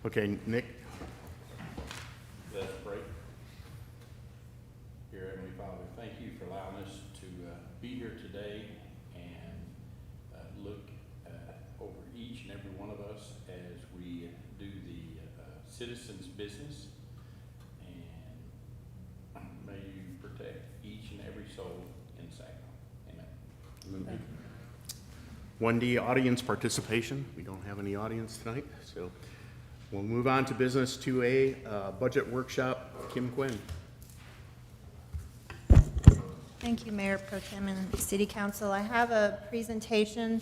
Okay, Nick? Let's pray. Dear Heavenly Father, thank you for allowing us to be here today and look over each and every one of us as we do the citizens' business. And may you protect each and every soul in Saginaw. Amen. 1D audience participation. We don't have any audience tonight, so we'll move on to business 2A, budget workshop. Kim Quinn. Thank you, Mayor Pro Tem and City Council. I have a presentation.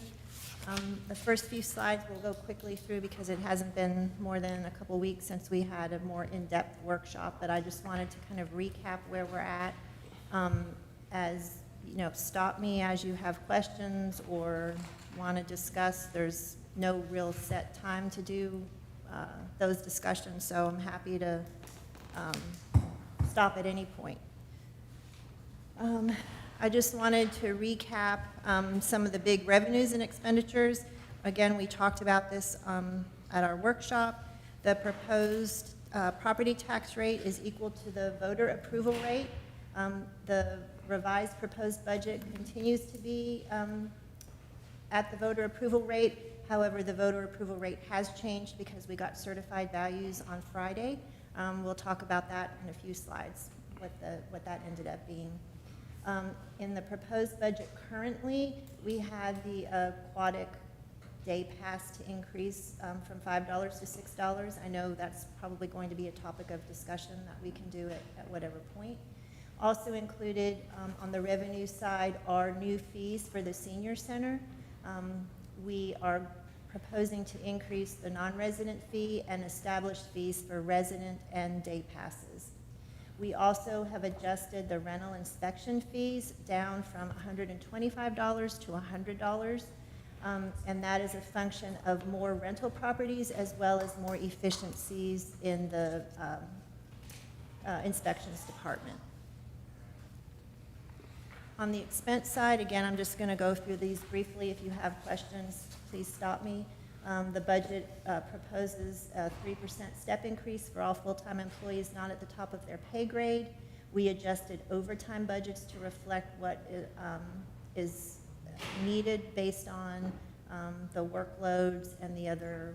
The first few slides we'll go quickly through because it hasn't been more than a couple weeks since we had a more in-depth workshop, but I just wanted to kind of recap where we're at. As you know, stop me as you have questions or want to discuss. There's no real set time to do those discussions, so I'm happy to stop at any point. I just wanted to recap some of the big revenues and expenditures. Again, we talked about this at our workshop. The proposed property tax rate is equal to the voter approval rate. The revised proposed budget continues to be at the voter approval rate. However, the voter approval rate has changed because we got certified values on Friday. We'll talk about that in a few slides, what that ended up being. In the proposed budget currently, we had the aquatic day pass to increase from $5 to $6. I know that's probably going to be a topic of discussion that we can do at whatever point. Also included on the revenue side are new fees for the senior center. We are proposing to increase the non-resident fee and established fees for resident and day passes. We also have adjusted the rental inspection fees down from $125 to $100, and that is a function of more rental properties as well as more efficiencies in the inspections department. On the expense side, again, I'm just going to go through these briefly. If you have questions, please stop me. The budget proposes a 3% step increase for all full-time employees not at the top of their pay grade. We adjusted overtime budgets to reflect what is needed based on the workloads and the other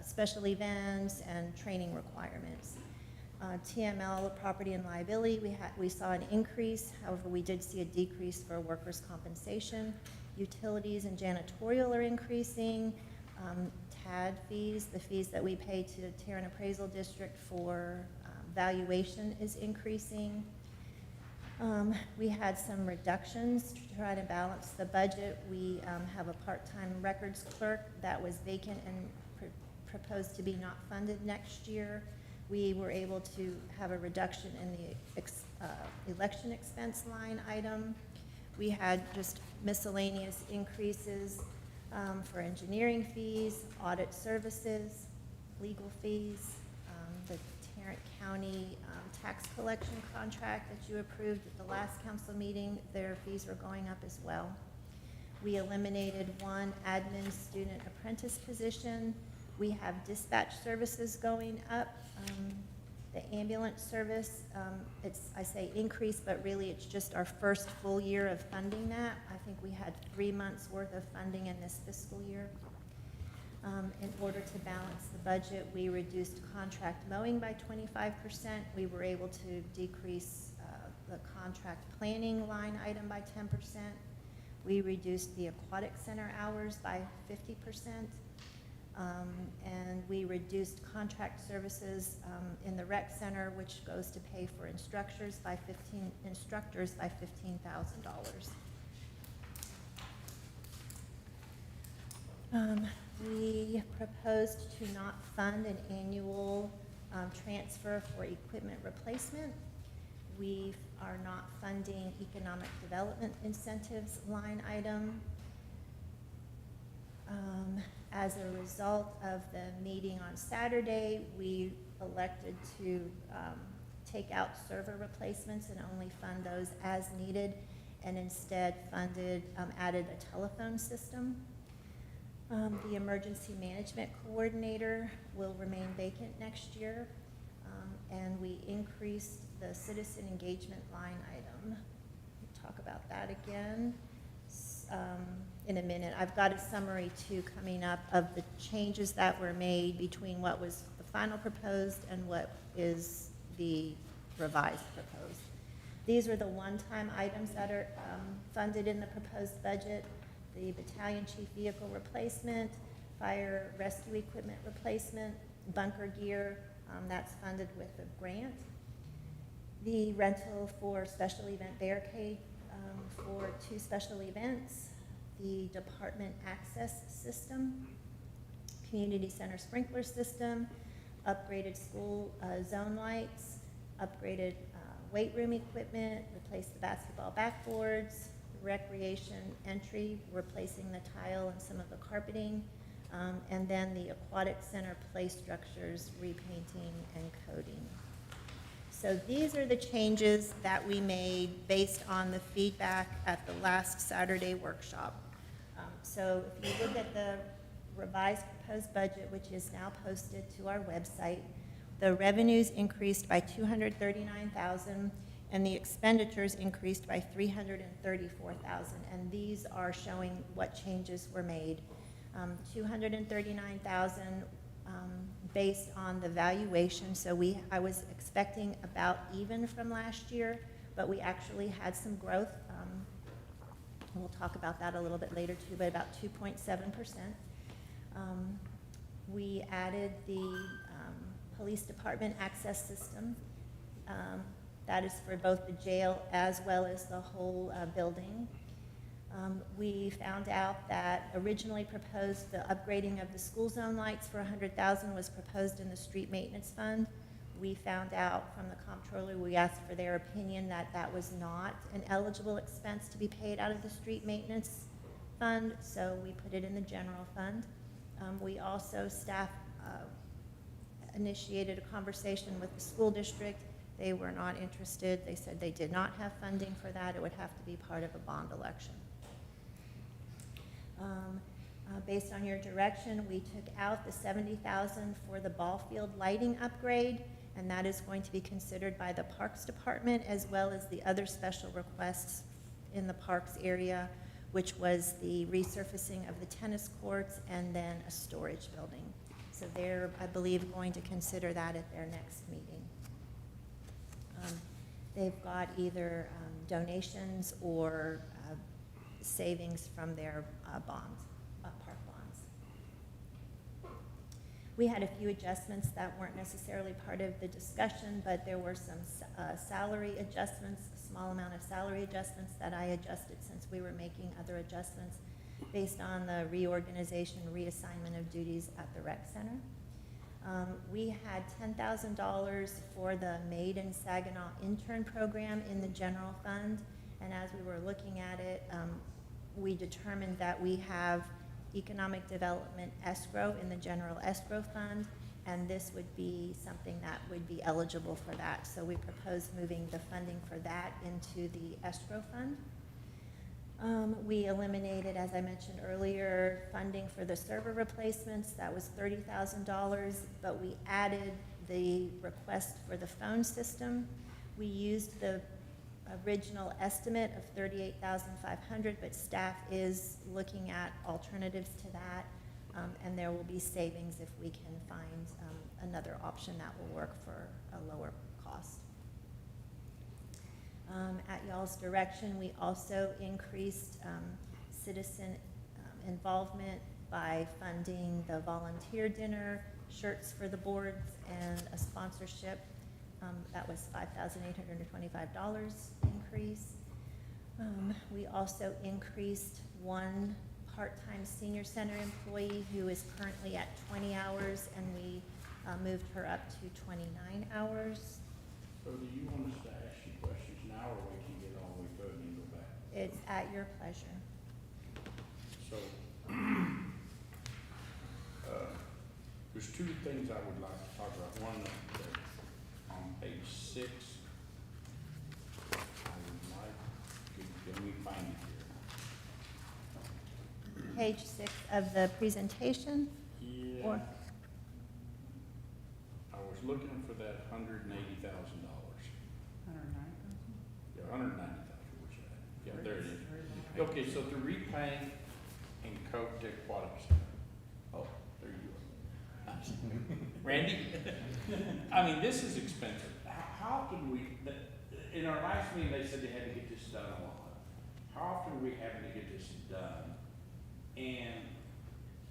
special events and training requirements. TML, property and liability, we saw an increase. However, we did see a decrease for workers' compensation. Utilities and janitorial are increasing. TAD fees, the fees that we pay to Tarrant Appraisal District for valuation is increasing. We had some reductions to try to balance the budget. We have a part-time records clerk that was vacant and proposed to be not funded next year. We were able to have a reduction in the election expense line item. We had just miscellaneous increases for engineering fees, audit services, legal fees, the Tarrant County tax collection contract that you approved at the last council meeting, their fees are going up as well. We eliminated one admin student apprentice position. We have dispatch services going up. The ambulance service, I say increase, but really it's just our first full year of funding that. I think we had 3 months worth of funding in this fiscal year. In order to balance the budget, we reduced contract mowing by 25%. We were able to decrease the contract planning line item by 10%. We reduced the aquatic center hours by 50%. And we reduced contract services in the rec center, which goes to pay for instructors by $15,000. We proposed to not fund an annual transfer for equipment replacement. We are not funding economic development incentives line item. As a result of the meeting on Saturday, we elected to take out server replacements and only fund those as needed, and instead added a telephone system. The emergency management coordinator will remain vacant next year, and we increased the citizen engagement line item. We'll talk about that again in a minute. I've got a summary too coming up of the changes that were made between what was the final proposed and what is the revised proposed. These are the one-time items that are funded in the proposed budget: the battalion chief vehicle replacement, fire rescue equipment replacement, bunker gear, that's funded with a grant. The rental for special event barricade for 2 special events, the department access system, community center sprinkler system, upgraded school zone lights, upgraded weight room equipment, replace the basketball backboards, recreation entry, replacing the tile and some of the carpeting, and then the aquatic center play structures, repainting and coating. So these are the changes that we made based on the feedback at the last Saturday workshop. So if you look at the revised proposed budget, which is now posted to our website, the revenues increased by $239,000, and the expenditures increased by $334,000, and these are showing what changes were made. $239,000 based on the valuation, so I was expecting about even from last year, but we actually had some growth. We'll talk about that a little bit later too, but about 2.7%. We added the police department access system. That is for both the jail as well as the whole building. We found out that originally proposed the upgrading of the school zone lights for $100,000 was proposed in the street maintenance fund. We found out from the comptroller, we asked for their opinion that that was not an eligible expense to be paid out of the street maintenance fund, so we put it in the general fund. We also, staff initiated a conversation with the school district. They were not interested. They said they did not have funding for that. It would have to be part of a bond election. Based on your direction, we took out the $70,000 for the ball field lighting upgrade, and that is going to be considered by the Parks Department as well as the other special requests in the parks area, which was the resurfacing of the tennis courts and then a storage building. So they're, I believe, going to consider that at their next meeting. They've got either donations or savings from their bonds, park bonds. We had a few adjustments that weren't necessarily part of the discussion, but there were some salary adjustments, a small amount of salary adjustments that I adjusted since we were making other adjustments based on the reorganization, reassignment of duties at the rec center. We had $10,000 for the Made in Saginaw intern program in the general fund, and as we were looking at it, we determined that we have economic development escrow in the general escrow fund, and this would be something that would be eligible for that. So we proposed moving the funding for that into the escrow fund. We eliminated, as I mentioned earlier, funding for the server replacements. That was $30,000, but we added the request for the phone system. We used the original estimate of $38,500, but staff is looking at alternatives to that, and there will be savings if we can find another option that will work for a lower cost. At y'all's direction, we also increased citizen involvement by funding the volunteer dinner, shirts for the boards, and a sponsorship. That was $5,825 increase. We also increased one part-time senior center employee who is currently at 20 hours, and we moved her up to 29 hours. So do you want us to ask you questions now, or we can get all the way through it and then go back? It's at your pleasure. So, there's two things I would like to talk about. One, on page 6, I would like, can we find it here? Page 6 of the presentation. Yeah. Or- I was looking for that $180,000. 109,000? Yeah, 190,000, where's that? Yeah, there it is. Okay, so to repay and coat the aquatic center. Oh, there you are. Randy? I mean, this is expensive. How often in our last meeting, they said they had to get this done a lot. How often are we having to get this done? And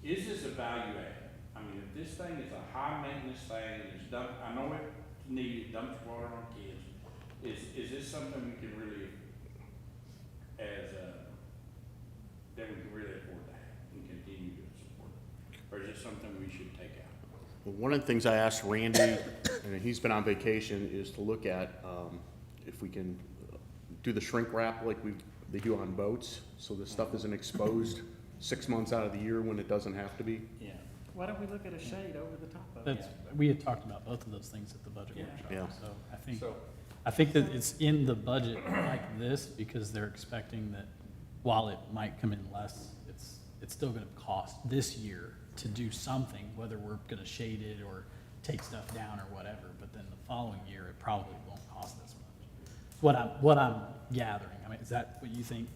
is this a value add? I mean, if this thing is a high maintenance thing, and it's dump, I know it's needed, dumps water on kids, is this something we can really, that we can really afford to have and continue to support? Or is it something we should take out? Well, one of the things I asked Randy, and he's been on vacation, is to look at if we can do the shrink wrap like they do on boats, so the stuff isn't exposed 6 months out of the year when it doesn't have to be. Yeah. Why don't we look at a shade over the top of it? That's, we had talked about both of those things at the budget Yeah. workshop. Yeah. So So, I think that it's in the budget like this because they're expecting that while it might come in less, it's still gonna cost this year to do something, whether we're gonna shade it or take stuff down or whatever, but then the following year, it probably won't cost this much. What I'm gathering, I mean, is that what you think?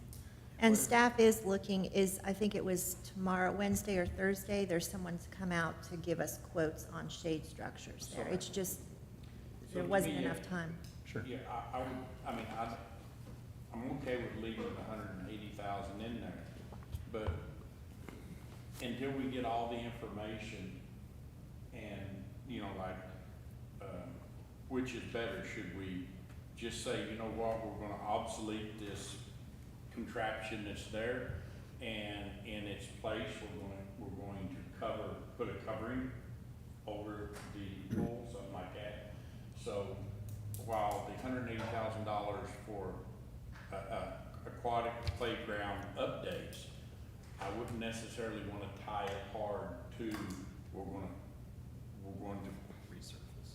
And staff is looking, I think it was tomorrow, Wednesday or Thursday, there's someone to come out to give us quotes on shade structures there. It's just, there to wasn't me, enough time. Sure. yeah, I'm okay with leaving the 180,000 in there, but until we get all the information and, which is better, should we just say, you know what, we're gonna obsolete this contraption that's there, and in its place, we're going to put a covering over the pool, something like that. So while the $180,000 for aquatic playground updates, I wouldn't necessarily want to tie it hard to, we're going to Resurface.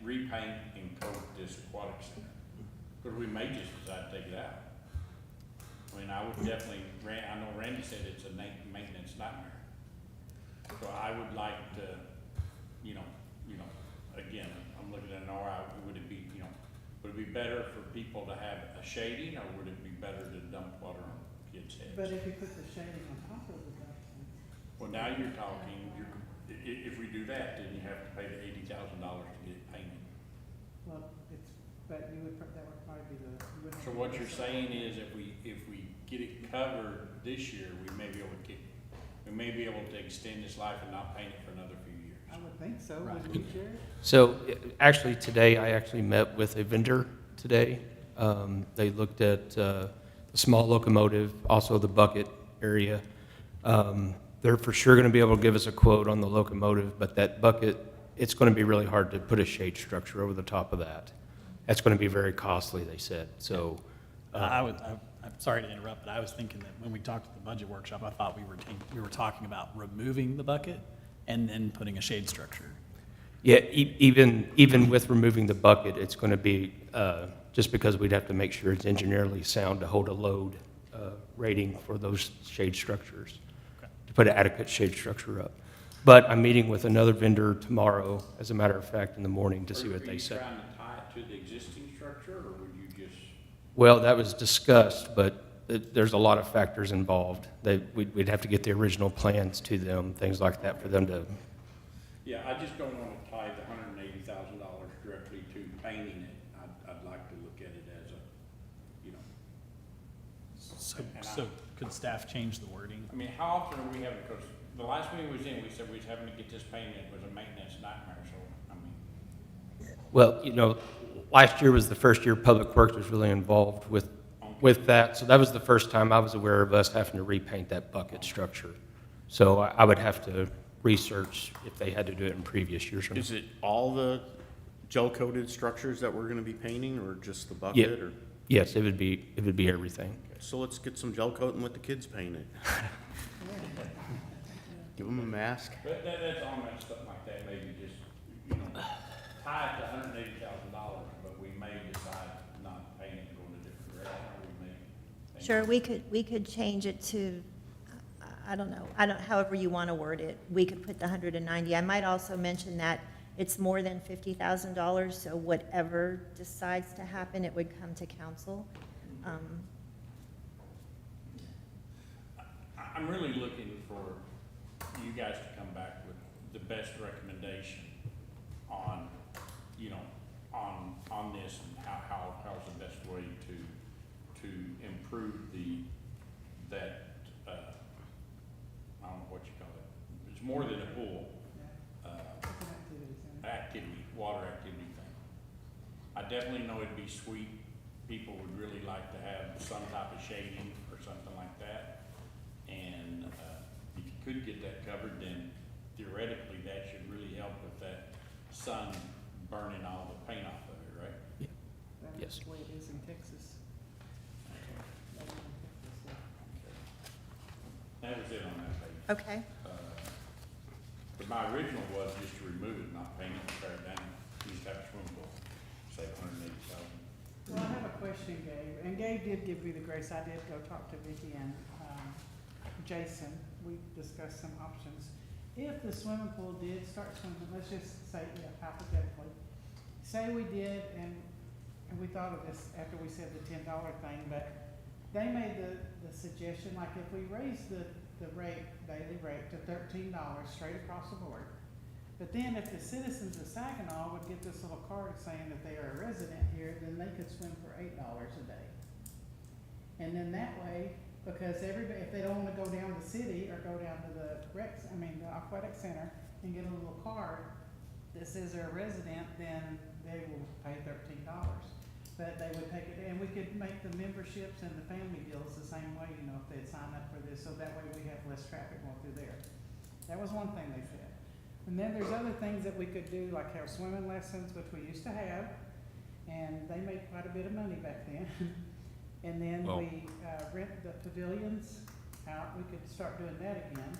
repaint and coat this aquatic center. But we may just decide to take it out. I mean, I would definitely, I know Randy said it's a maintenance nightmare. So I would like to, again, I'm looking at an ROI, would it be better for people to have a shading, or would it be better to dump water on kids' heads? But if you put the shading on top of the dumpster, Well, now you're talking, if we do that, then you have to pay the $80,000 to get it painted. well, that would probably be you wouldn't. So what you're saying is if we get it covered this year, we may be able to extend its life and not paint it for another few years. I would think so, Right. wouldn't you, Jared? So actually today, I actually met with a vendor today. They looked at the small locomotive, also the bucket area. They're for sure going to be able to give us a quote on the locomotive, but that bucket, it's going to be really hard to put a shade structure over the top of that. That's going to be very costly, they said. So I'm sorry to interrupt, but I was thinking that when we talked at the budget workshop, I thought we were talking about removing the bucket and then putting a shade structure. yeah, even with removing the bucket, it's going to be just because we'd have to make sure it's engineerily sound to hold a load rating for those shade structures, Okay. to put an adequate shade structure up. But I'm meeting with another vendor tomorrow, as a matter of fact, in the morning to see what they say. Are you trying to tie it to the existing structure, or would you just? Well, that was discussed, but there's a lot of factors involved. We'd have to get the original plans to them, things like that, for them to. Yeah, I just don't want to tie the $180,000 directly to painting it. I'd like to look at it as So could staff change the wording? I mean, how often are we having, because the last meeting we was in, we said we was having to get this painted, it was a maintenance nightmare, so, I mean. Well, last year was the first year Public Works was really involved with On with that, so that was the first time I was aware of us having to repaint that bucket structure. So I would have to research if they had to do it in previous years or not. Is it all the gel-coated structures that we're gonna be painting, or just the bucket, or? Yes, it would be everything. So let's get some gel coat and let the kids paint it. Give them a mask. But that's on that stuff like that, maybe just, tie it to $180,000, but we may decide not to paint it and go in a different direction, or we may. paint Sure, it. we could change it to, I don't know, however you want to word it. We could put the 190. I might also mention that it's more than $50,000, so whatever decides to happen, it would come to council. I'm really looking for you guys to come back with the best recommendation on, on this and how's the best way to improve that, I don't know what you call it. It's more than a pool, It's an activity center. activity, water activity thing. I definitely know it'd be sweet. People would really like to have some type of shading or something like that. And, if you could get that covered, then theoretically that should really help with that sun burning all the paint off of it, right? Yes. That's the way it is in Texas. That is in Texas, yeah. That was it on that page. Okay, But my original was just to remove it, not paint it, tear it down, use that swimming pool, save $180,000. Well, I have a question, Gabe, and Gabe did give me the grace. I did go talk to Vicki and Jason. We discussed some options. If the swimming pool did start swimming, let's just say, hypothetically, say we did, and we thought of this after we said the $10 thing, but they made the suggestion, like if we raise the rate, daily rate to $13 straight across the board, but then if the citizens of Saginaw would get this little card saying that they are a resident here, then they could swim for $8 a day. And then that way, because everybody, if they don't wanna go down to the city or go down to the the aquatic center and get a little card that says they're a resident, then they will pay $13. But they would take it, and we could make the memberships and the family deals the same way, if they'd sign up for this, so that way we have less traffic going through there. That was one thing they said. And then there's other things that we could do, like have swimming lessons, which we used to have, and they made quite a bit of money back then. And then Well- we rent the pavilions out, we could start doing that again.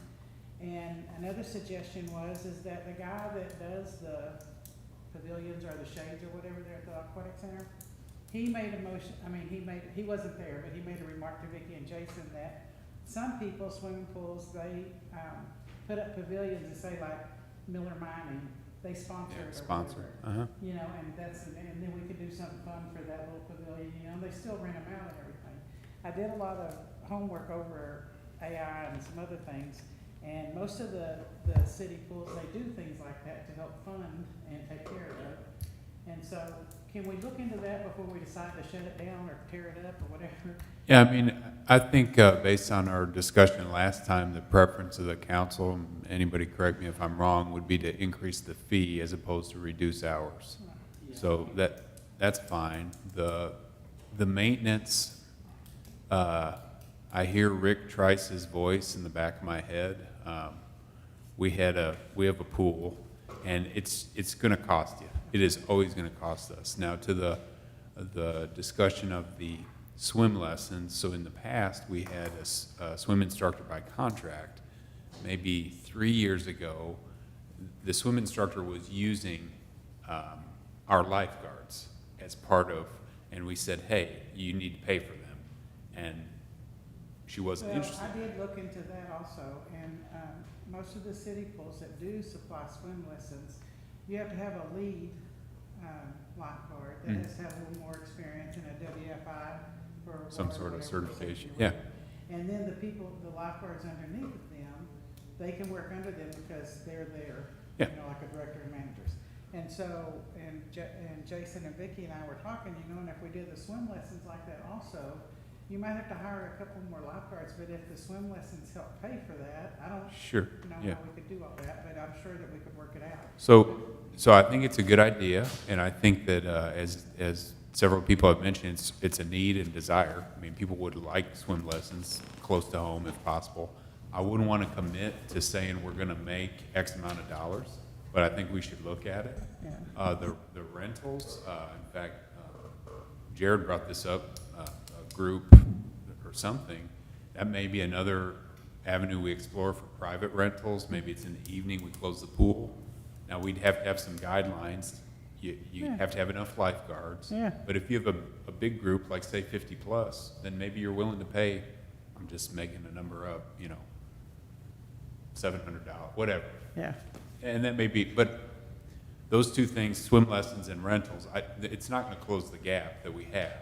And another suggestion is that the guy that does the pavilions or the shades or whatever there at the aquatic center, he made a motion, he wasn't there, but he made a remark to Vicki and Jason that some people, swimming pools, they, put up pavilions and say like Miller Mining, they sponsor it or Sponsor, whatever. uh-huh. And and then we could do something fun for that little pavilion, they still rent them out and everything. I did a lot of homework over AI and some other things, and most of the city pools, they do things like that to help fund and take care of it. And so, can we look into that before we decide to shut it down or tear it up or whatever? Yeah, I mean, I think based on our discussion last time, the preference of the council, and anybody correct me if I'm wrong, would be to increase the fee as opposed to reduce hours. So that's fine. The maintenance, I hear Rick Trice's voice in the back of my head. We have a pool, and it's going to cost you. It is always going to cost us. Now, to the discussion of the swim lessons, so in the past, we had a swim instructor by contract. Maybe 3 years ago, the swim instructor was using our lifeguards as part of, and we said, hey, you need to pay for them. And she wasn't interested. I did look into that also, and most of the city pools that do supply swim lessons, you have to have a lead lifeguard that has to have a little more experience in a WFI for Some water, sort of whatever, certification, safety or yeah. whatever. And then the lifeguards underneath of them, they can work under them because they're there, Yeah. like a director and managers. And so, and Jason and Vicki and I were talking, and if we did the swim lessons like that also, you might have to hire a couple more lifeguards, but if the swim lessons help pay for that, I don't Sure, know yeah. how we could do all that, but I'm sure that we could work it out. So I think it's a good idea, and I think that as several people have mentioned, it's a need and desire. I mean, people would like swim lessons close to home if possible. I wouldn't want to commit to saying we're going to make X amount of dollars, but I think we should look at it. Yeah. The rentals, in fact, Jared brought this up, a group or something. That may be another avenue we explore for private rentals. Maybe it's in the evening, we close the pool. Now, we'd have to have some guidelines. You Yeah. have to have enough lifeguards. Yeah. But if you have a big group, like say 50 plus, then maybe you're willing to pay, I'm just making a number up, you know, $700, whatever. Yeah, And that may be, but those two things, swim lessons and rentals, it's not gonna close the gap that we have.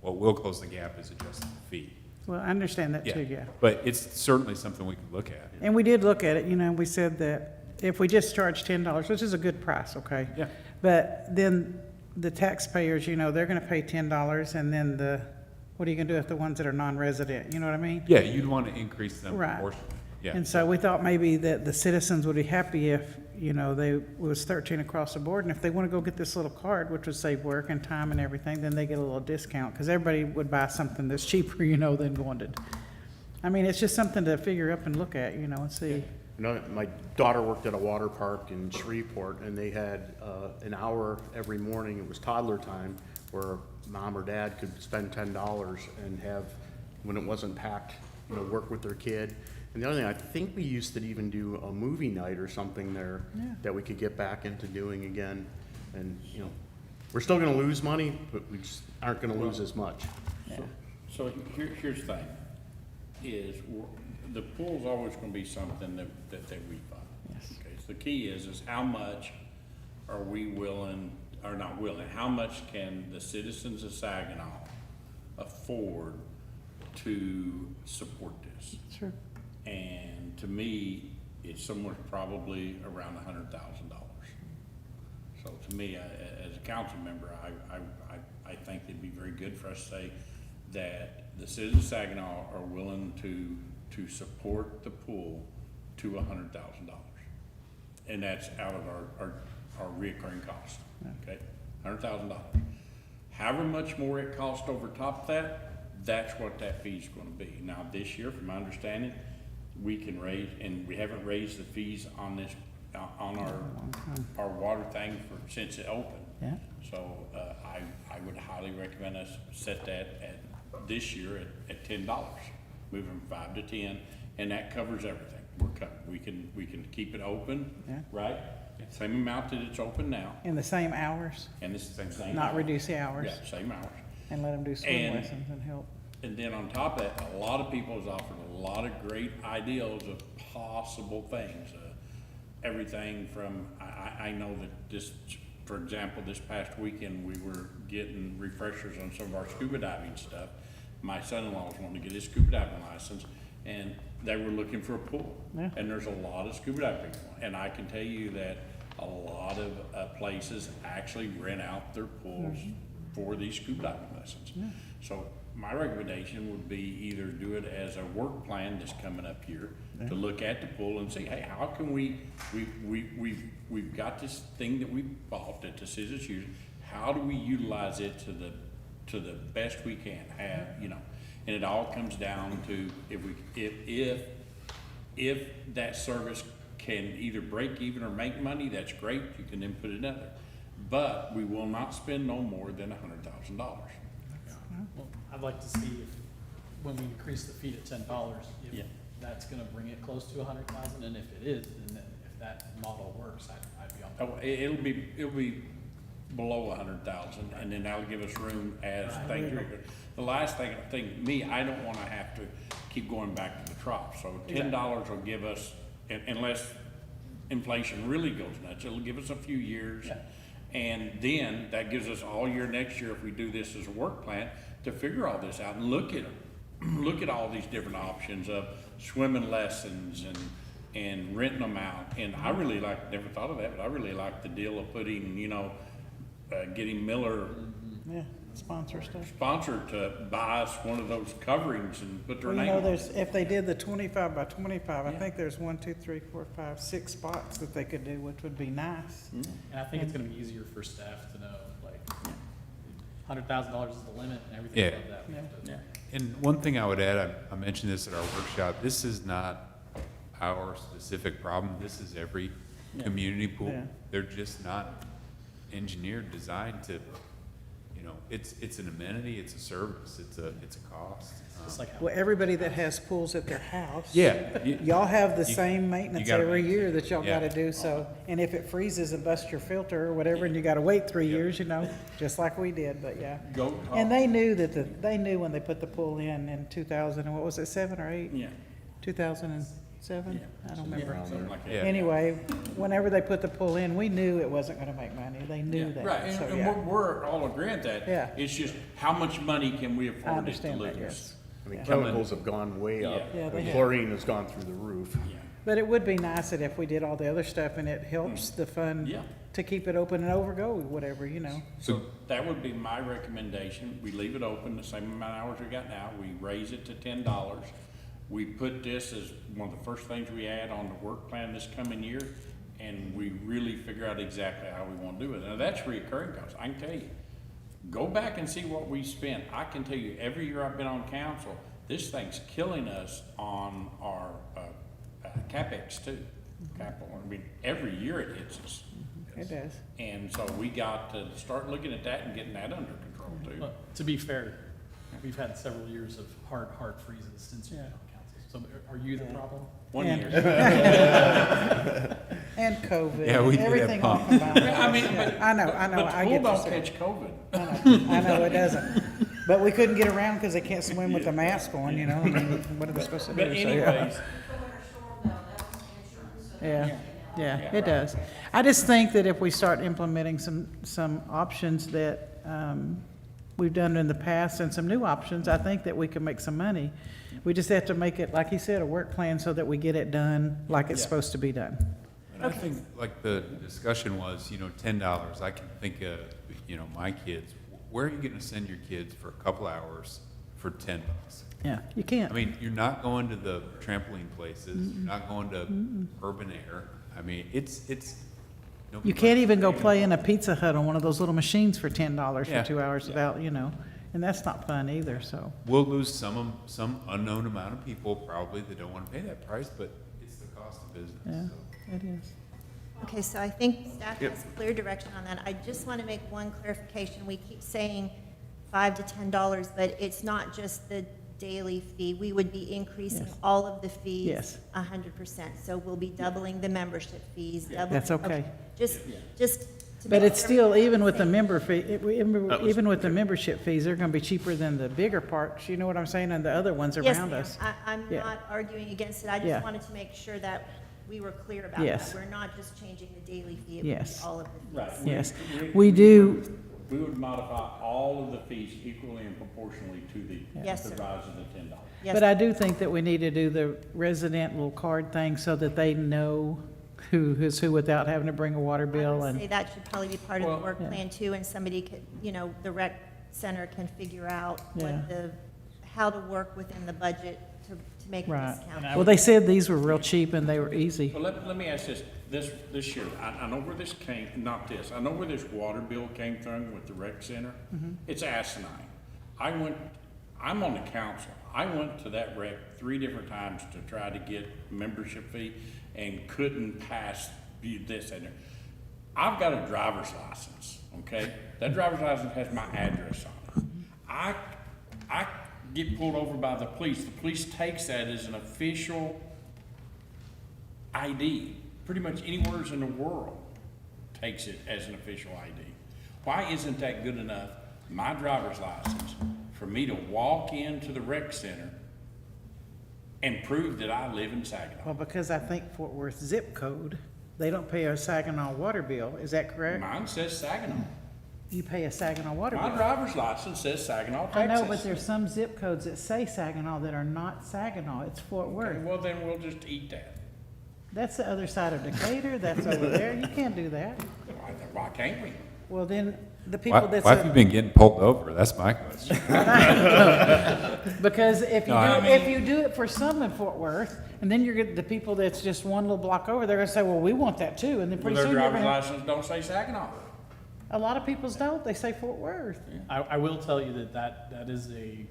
What will close the gap is adjusting the fee. well, I understand that too, yeah. But it's certainly something we can look at. And we did look at it, you know, we said that if we just charge $10, which is a good price, okay? Yeah. But then the taxpayers, you know, they're gonna pay $10, and then what are you gonna do with the ones that are non-resident, you know what I mean? Yeah, you'd wanna increase them Right. proportionally, yeah. And so we thought maybe that the citizens would be happy if, you know, they was 13 across the board, and if they wanna go get this little card, which would save work and time and everything, then they get a little discount, because everybody would buy something that's cheaper, you know, than going to, I mean, it's just something to figure up and look at, you know, and see. You know, my daughter worked at a water park in Shreveport, and they had an hour every morning, it was toddler time, where mom or dad could spend $10 and have, when it wasn't packed, you know, work with their kid. And the other thing, I think we used to even do a movie night or something there Yeah. that we could get back into doing again. And, you know, we're still gonna lose money, but we just aren't gonna lose as much. Yeah. So here's the thing, is the pool's always gonna be something that we fund. Yes. Okay, so the key is how much are we willing, or not willing, how much can the citizens of Saginaw afford to support this? Sure. And to me, it's somewhere probably around $100,000. So to me, as a council member, I think it'd be very good for us to say that the citizens of Saginaw are willing to support the pool to $100,000. And that's out of our reoccurring cost, okay? $100,000. However much more it costs over top of that, that's what that fee's gonna be. Now, this year, from my understanding, we can raise, and we haven't raised the fees on this, on our water thing since it opened. Yeah. So, I would highly recommend us set that at, this year at $10, move from 5 to 10, and that covers everything. We're covered. We can keep it open, Yeah. right? Same amount that it's open now, In the same hours, and this is the same. not hours. reduce the hours, Yeah, same hours. and let them do swim And- lessons and help. And then on top of that, a lot of people has offered a lot of great ideas of possible things. Everything from, I know that this, for example, this past weekend, we were getting refreshers on some of our scuba diving stuff. My son-in-law was wanting to get his scuba diving license, and they were looking for a pool. Yeah. And there's a lot of scuba diving people, and I can tell you that a lot of places actually rent out their pools for these scuba diving lessons. So my recommendation would be either do it as a work plan that's coming up here, to look at the pool and say, hey, how can we've got this thing that we bought that the citizens use, how do we utilize it to the best we can have, you know? And it all comes down to if that service can either break even or make money, that's great, you can then put it in there. But we will not spend no more than $100,000. Well, I'd like to see if, when we increase the fee to $10, Yeah. if that's gonna bring it close to 100,000, and if it is, then if that model works, I'd be on board. Oh, it'll be below 100,000, and then that'll give us room as things are. The last thing, I don't wanna have to keep going back to the trough, so $10 will give us, unless inflation really goes nuts, it'll give us a few years. Yeah. And then that gives us all year next year, if we do this as a work plan, to figure all this out and look at them. Look at all these different options of swimming lessons and renting them out. And I really never thought of that, but I really like the deal of putting, getting Miller Yeah, sponsor stuff. sponsored to buy us one of those coverings and put their Well, you name know, on it. if they did the 25 by 25, I Yeah. think there's 1, 2, 3, 4, 5, 6 spots that they could do, which would be nice. And I think it's gonna be easier for staff to know, like, $100,000 is the limit, and everything Yeah. above that. we have to- Yeah. And one thing I would add, I mentioned this at our workshop, this is not our specific problem. This is every community pool. Yeah. They're just not engineered, designed to, it's an amenity, it's a service, it's a cost. Just like how Well, everybody that has pools at their house. Yeah. Y'all have the You- same maintenance gotta every maintain year it. that y'all Yeah. gotta do, so, and if it freezes and busts your filter or whatever, and you gotta wait 3 years, just like we did, but yeah. Go talk. And they knew they knew when they put the pool in 2000, and what was it, 7 or 8? Yeah. 2007? I don't remember. Something like that. Yeah. Anyway, whenever they put the pool in, we knew it wasn't gonna make money, they knew that, Right, so, and yeah. we're all agreeing that. Yeah. It's just, how much money can we I afford it to understand that, lose? yes. I mean, Yeah. chemicals have gone way up. Yeah, they I mean, have. Chlorine has gone through the roof. Yeah. But it would be nice that if we did all the other stuff and it helps the fund Yeah. to keep it open and overgo, whatever, So that would be my recommendation. We leave it open, the same amount of hours we got now. We raise it to $10. We put this as one of the first things we add on the work plan this coming year, and we really figure out exactly how we want to do it. Now, that's reoccurring costs. I can tell you, go back and see what we spent. I can tell you, every year I've been on council, this thing's killing us on our CapEx too. Capital, I mean, every year it hits us. it does. And so we got to start looking at that and getting that under control too. But to be fair, we've had several years of hard freezes since you've been Yeah. on council. So are you the problem? One And- year. And COVID, Yeah, we did have everything all pump. combined. I mean, but. I know, But the I pool get don't this. catch COVID. I know it doesn't. But we couldn't get around because they can't swim with the mask on, I mean, what are they supposed to do? But So, yeah. anyways, Yeah, yeah, Yeah. it does. I just think that if we start implementing some options that, we've done in the past and some new options, I think that we can make some money. We just have to make it, like you said, a work plan so that we get it done like it's Yeah. supposed to be done. And I think, like the discussion was, $10, I can think of, my kids, where are you gonna send your kids for a couple hours for $10? Yeah, you can't. I mean, you're not going to the trampoline places, you're not going to urban air. I mean, it's. You can't even go play in a Pizza Hut on one of those little machines for $10 Yeah. for 2 hours without, and that's not fun either, so. We'll lose some unknown amount of people probably that don't wanna pay that price, but it's the cost of Yeah, business, so. it is. Okay, so I think staff has clear direction on that. I just want to make one clarification. We keep saying $5 to $10, but it's not just the daily fee. We would be increasing Yes. all of the fees. Yes. 100%. So we'll be doubling the membership fees, doubling. That's okay. Just to But make it's sure still, everybody's even with the saying- member fee, even with the membership fees, they're gonna be cheaper than the bigger parts, you know what I'm saying, and the other ones Yes, around ma'am. us. I'm Yeah. not arguing against it. I Yeah. just wanted to make sure that we were clear about Yes. that. We're not just changing the daily fee. It would be Yes. all of the fees. right. Yes. We do, We would modify all of the fees equally and proportionally to the Yes, sir. rise of the $10. Yes, but I do think that we need to do the resident little card thing so that they know who's who without having to bring a water I bill would and. say that should probably be part of Well- the work Yeah. plan too, and somebody could, the rec center can figure out Yeah. how to work within the budget to make a Right. discount. Well, they said these were real cheap and they were easy. Well, let me ask this year, I know where this came, not this, I know where this water bill came from with the rec center. It's asinine. I'm on the council. I went to that rec 3 different times to try to get membership fee and couldn't pass this in there. I've got a driver's license, okay? That driver's license has my address on it. I get pulled over by the police. The police takes that as an official ID. Pretty much anywhere in the world takes it as an official ID. Why isn't that good enough, my driver's license, for me to walk into the rec center and prove that I live in Saginaw? Well, because I think Fort Worth zip code, they don't pay a Saginaw water bill, is that correct? Mine says Saginaw. You pay a Saginaw water My bill. driver's license says Saginaw, Texas. I know, but there's some zip codes that say Saginaw that are not Saginaw, it's Fort Okay, Worth. well, then we'll just eat that. That's the other side of Decatur, that's over there, you can't do that. Why can't we? Well, then, the Why, people that's. why have you been getting pulled over? That's my question. Because if you No, I do, if you do it for some in Fort Worth, and then you're the people that's just one little block over, they're gonna say, well, we want that too, and then Well, pretty their soon you're driver's gonna. license don't say Saginaw. A lot of people's don't, they say Fort Worth. I will tell you that is a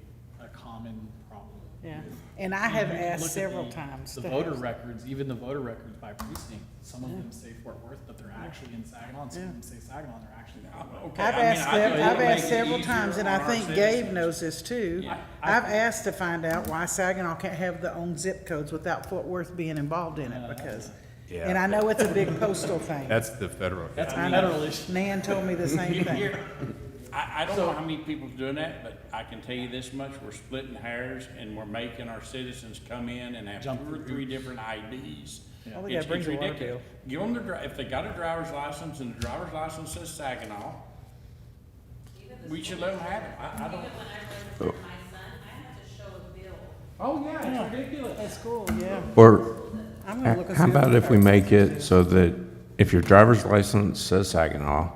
common problem. Yeah, and I have You asked look at several the- times. The to voter have- records, even the voter records by precinct, some of them say Fort Worth, but they're actually in Saginaw, and some of them say Saginaw, and they're actually in Fort Worth. Okay, I've I mean, asked I them, think I've it'll make asked it several easier times, and on I our think Gabe citizens. knows this too. Yeah. I've asked to find out why Saginaw can't have their own zip codes without Fort Worth being involved in it, because, Yeah. and I know it's a big postal thing. That's the federal. That's I a know. federal issue. Nan told me the same thing. Here, I don't know how many people's doing that, but I can tell you this much, we're splitting hairs and we're making our citizens come in and have Jump 2 or through 3 different IDs. Yeah. All they gotta bring's It's a water ridiculous. Give them if they got a driver's license and the driver's license says Saginaw, we should let them have it. I don't, Even when I registered my son, I had to show a bill. oh yeah, it's ridiculous. At school, yeah. Or I'm gonna look and how see about if we make it so that if your driver's license says Saginaw,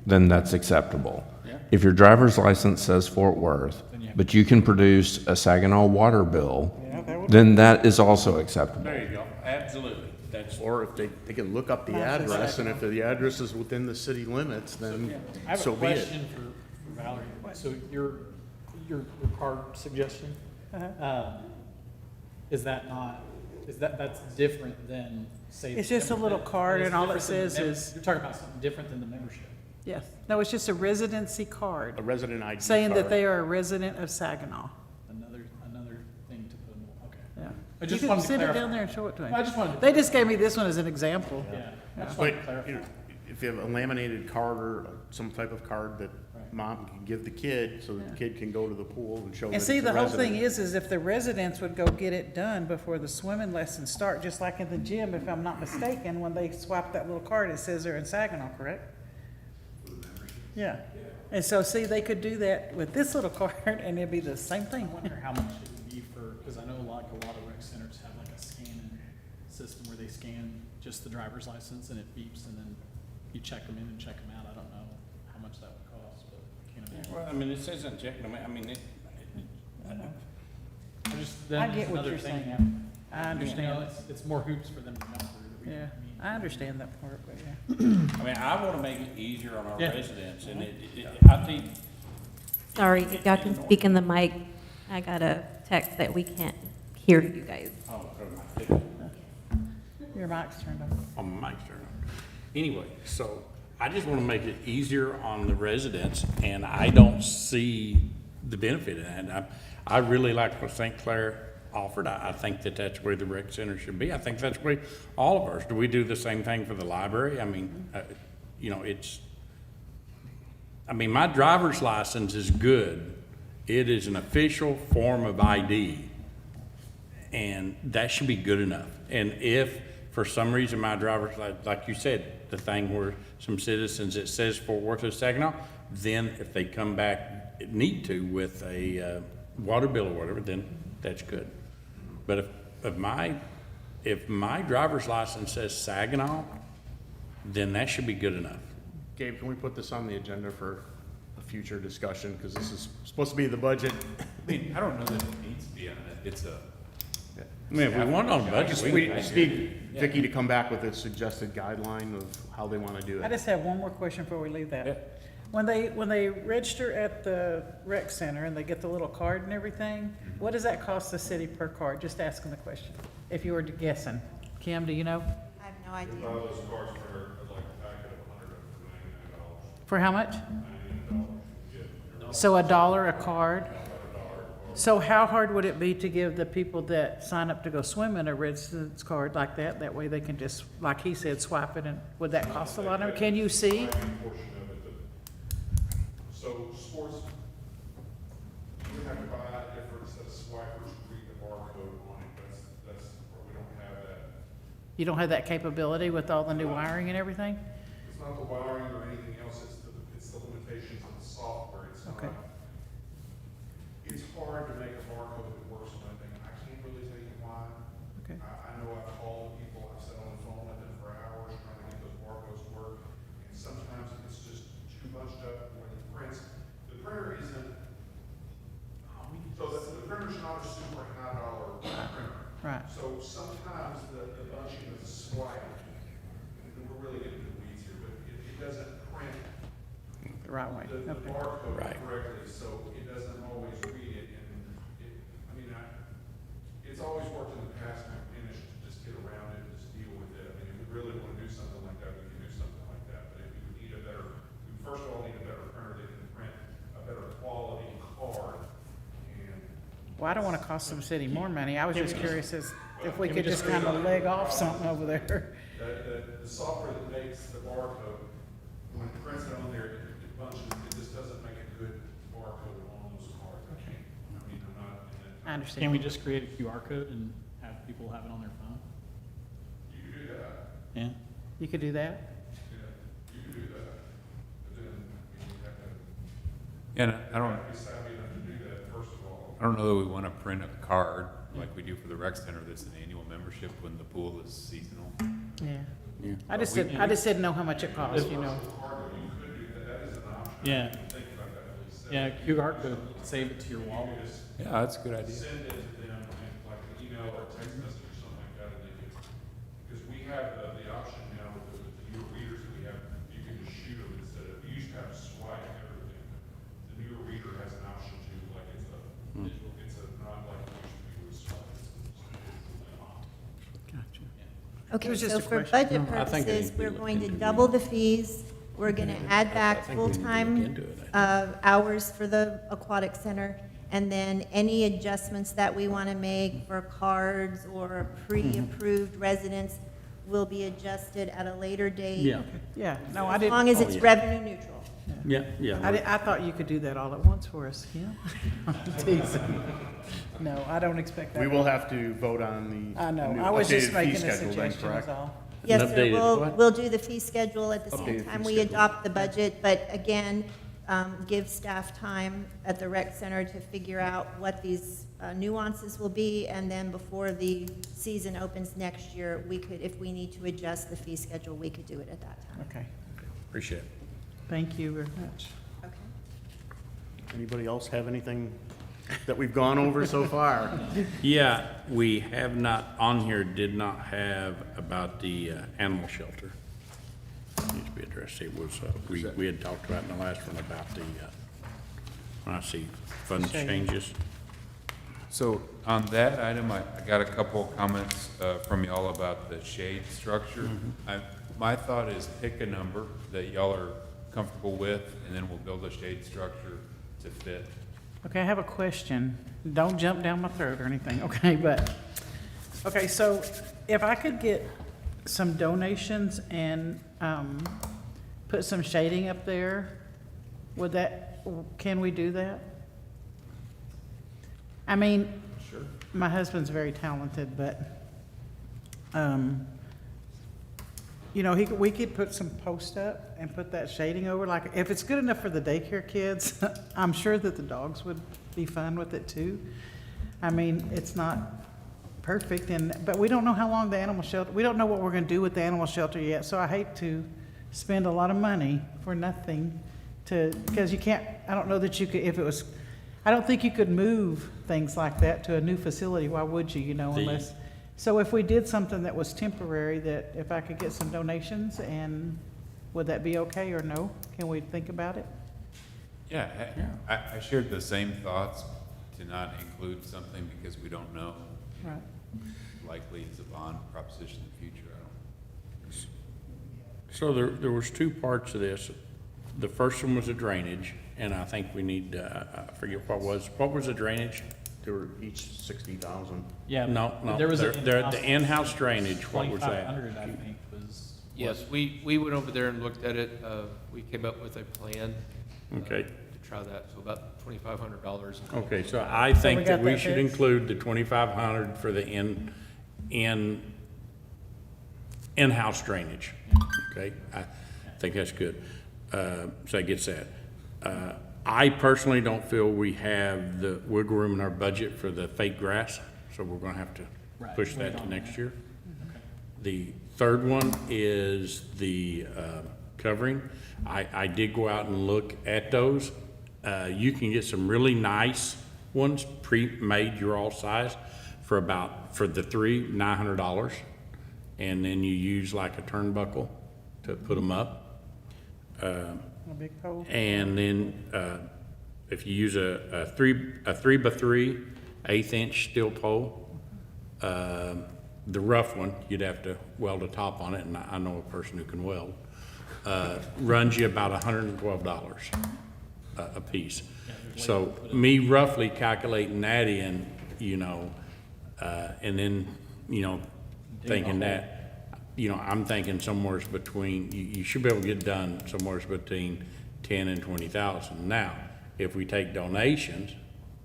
then that's acceptable. Yeah. If your driver's license says Fort Worth, but you can produce a Saginaw water bill, Yeah, that would- then that is also acceptable. There you go, absolutely. That's, Or if they can look up the address, and if the address is within the city limits, then I have so a be it. question for Valerie. So your card suggestion, is that not, that's different than, say. It's the just a little membership? card It's and all it different than the says mem- is- You're talking about something different than the membership. Yes, no, it's just a residency card, A resident ID saying that card. they are a resident of Saginaw, Another thing to put in, okay. yeah. I just You wanted can to sit it clarify. down there and show it to I him. just wanted to. They just gave me this one as an example. Yeah. I just But, wanted to clarify. you know, if you have a laminated card or some type of card that Right. mom can give the kid, so that the kid can go to the pool and show that And it's see, a the whole thing resident. is if the residents would go get it done before the swimming lessons start, just like in the gym, if I'm not mistaken, when they swipe that little card, it says they're in Saginaw, correct? Yeah. And so, see, they could do that with this little card, and it'd be the same I thing. wonder how much it would be for, because I know a lot of rec centers have like a scanning system where they scan just the driver's license and it beeps and then you check them in and check them out. I don't know how much that would cost, but I can't imagine. well, I mean, it says on check, I mean, I just, I then get it's what another you're thing. saying. I You know, understand. it's more hoops for them to jump through. that we- Yeah, I mean, I understand that part, but yeah. I mean, I wanna make it easier on our Yeah. residents, and I think, Sorry, if y'all can speak in the mic. I got a text that we can't hear you guys. oh, my Your mic's turned on. on my mic's turned on. Anyway, so I just wanna make it easier on the residents, and I don't see the benefit of that. I really like what St. Clair offered. I think that that's where the rec center should be. I think that's where all of ours, do we do the same thing for the library? I mean, you know, my driver's license is good. It is an official form of ID. And that should be good enough. And if, for some reason, my driver's, like you said, the thing where some citizens, it says Fort Worth or Saginaw, then if they come back, need to, with a water bill or whatever, then that's good. But if my driver's license says Saginaw, then that should be good enough. Gabe, can we put this on the agenda for a future discussion? Because this is supposed to be the budget. I mean, I don't know that it needs to be on it. It's a. I mean, if we want it on budget, We we can. just need Vicky to come back with a suggested guideline of how they want to do I it. just have one more question before we leave Yeah. that. When they register at the rec center and they get the little card and everything, what does that cost the city per card? Just asking the question, if you were guessing. Kim, do you know? I have no idea. Those cards for like a packet of 100 for $99. For how much? $99. So $1 a card? So how hard would it be to give the people that sign up to go swimming a residence card like that? That way they can just, like he said, swipe it, and would that cost a lot? Can you see? Portion of it so sports, you have to buy a different set of swipers to read the barcode on it. That's where we don't have that. You don't have that capability with all the new wiring and everything? It's not the wiring or anything else, it's the limitations of the software. It's Okay. not, it's hard to make a barcode that works on that thing. I can't really tell you why. Okay. I know I've called people, I've sat on the phone with them for hours trying to get those barcodes to work, and sometimes it's just too bunched up when it prints. The printer isn't, so the printer's not a super high dollar printer. Right. So sometimes the bunching of the swipe, and we're really getting into the weeds here, but it doesn't print the right way. the Okay. barcode Right. correctly, so it doesn't always read it, and it's always worked in the past, and I've managed to just get around it, and just deal with it. I mean, if we really want to do something like that, we can do something like that, but if we need a better, we first of all need a better printer that can print a better quality card, and Well, I don't want to cost some city more money. I was just curious as if we could just kind of leg off something over there. the software that makes the barcode, when it prints it on there, it punches, it just doesn't make a good barcode on those cards. I can't, I'm not in that. I understand. Can we just create a QR code and have people have it on their phone? You can do that, Yeah. You could do that? you can do that, but then, you have to, And I don't, be savvy enough to do that, first of all. I don't know that we want to print a card like we do for the rec center that's an annual membership when the pool is seasonal. Yeah. Yeah. I just didn't know how much it cost, you know. Hardware, you could do that, that is an option. Yeah. Think about that, please. Yeah, QR code, save it to your wallet. Yeah, that's a good idea. Send it to them, and like an email or a text message or something like that, and they can, because we have the option now with the newer readers that we have, you can just shoot them instead of, we used to have to swipe everything. The newer reader has an option to, like, it's a, not like it used to be with swipe. Gotcha. Okay, was just so a for question. budget I think they purposes, need to we're look going to into it. double the fees. We're going to add back think we need to look full-time into it. hours for the aquatic center. And then any adjustments that we want to make for cards or pre-approved residents will be adjusted at a later date. Yeah, Yeah, no, I As long didn't, as it's yeah. revenue neutral. yeah. I thought you could do that all at once for us, yeah? Teasing. No, I don't expect that. We will have to vote on the I know, new I was just updated fee making a schedule then, suggestion, correct? is all. Yes, An sir, updated what? we'll do the fee schedule at the same Updated time fee we schedule. adopt the budget, but again, give staff time at the rec center to figure out what these nuances will be, and then before the season opens next year, we could, if we need to adjust the fee schedule, we could do it at that time. Okay, Appreciate it. thank you very much. Okay. Anybody else have anything that we've gone over so far? Yeah, we have not, on here, did not have about the animal shelter. Needs to be addressed. It was, we had talked about in the last one about the, when I see fund changes. So on that item, I got a couple comments from y'all about the shade structure. My thought is pick a number that y'all are comfortable with, and then we'll build a shade structure to fit. Okay, I have a question. Don't jump down my throat or anything, okay, but, okay, so if I could get some donations and, put some shading up there, would that, can we do that? I mean, Sure. my husband's very talented, but, you know, we could put some post up and put that shading over, like, if it's good enough for the daycare kids, I'm sure that the dogs would be fine with it too. I mean, it's not perfect, but we don't know how long the animal shelter, we don't know what we're gonna do with the animal shelter yet, so I hate to spend a lot of money for nothing because you can't, I don't know that you could, if it was, I don't think you could move things like that to a new facility, why would you, unless, so if we did something that was temporary, that if I could get some donations, and would that be okay or no? Can we think about it? Yeah, I shared the same thoughts to not include something because we don't know. Right. Likely is a bond proposition in the future, I don't. So there was two parts of this. The first one was a drainage, and I think we need, I forget what was the drainage? They were each 60,000. Yeah. No, There was the in-house drainage, what was that? 2,500, I think, was. Yes, we went over there and looked at it. We came up with a plan. Okay. To try that, so about $2,500. Okay, so I think we that got we that should fixed? include the 2,500 for the in-house drainage. Okay, I think that's good. So that gets that. I personally don't feel we have the wiggle room in our budget for the fake grass, so we're gonna have to Right, push wait that to on next that. year. The third one is the covering. I did go out and look at those. You can get some really nice ones, pre-made, your all size, for the three, $900. And then you use like a turnbuckle to put them up. A big pole. And then, if you use a 3x3 1/8" steel pole, the rough one, you'd have to weld a top on it, and I know a person who can weld, runs you about $112 a piece. So me roughly calculating that in, and then, thinking that, I'm thinking somewhere's between, you should be able to get done somewhere's between 10 and 20,000. Now, if we take donations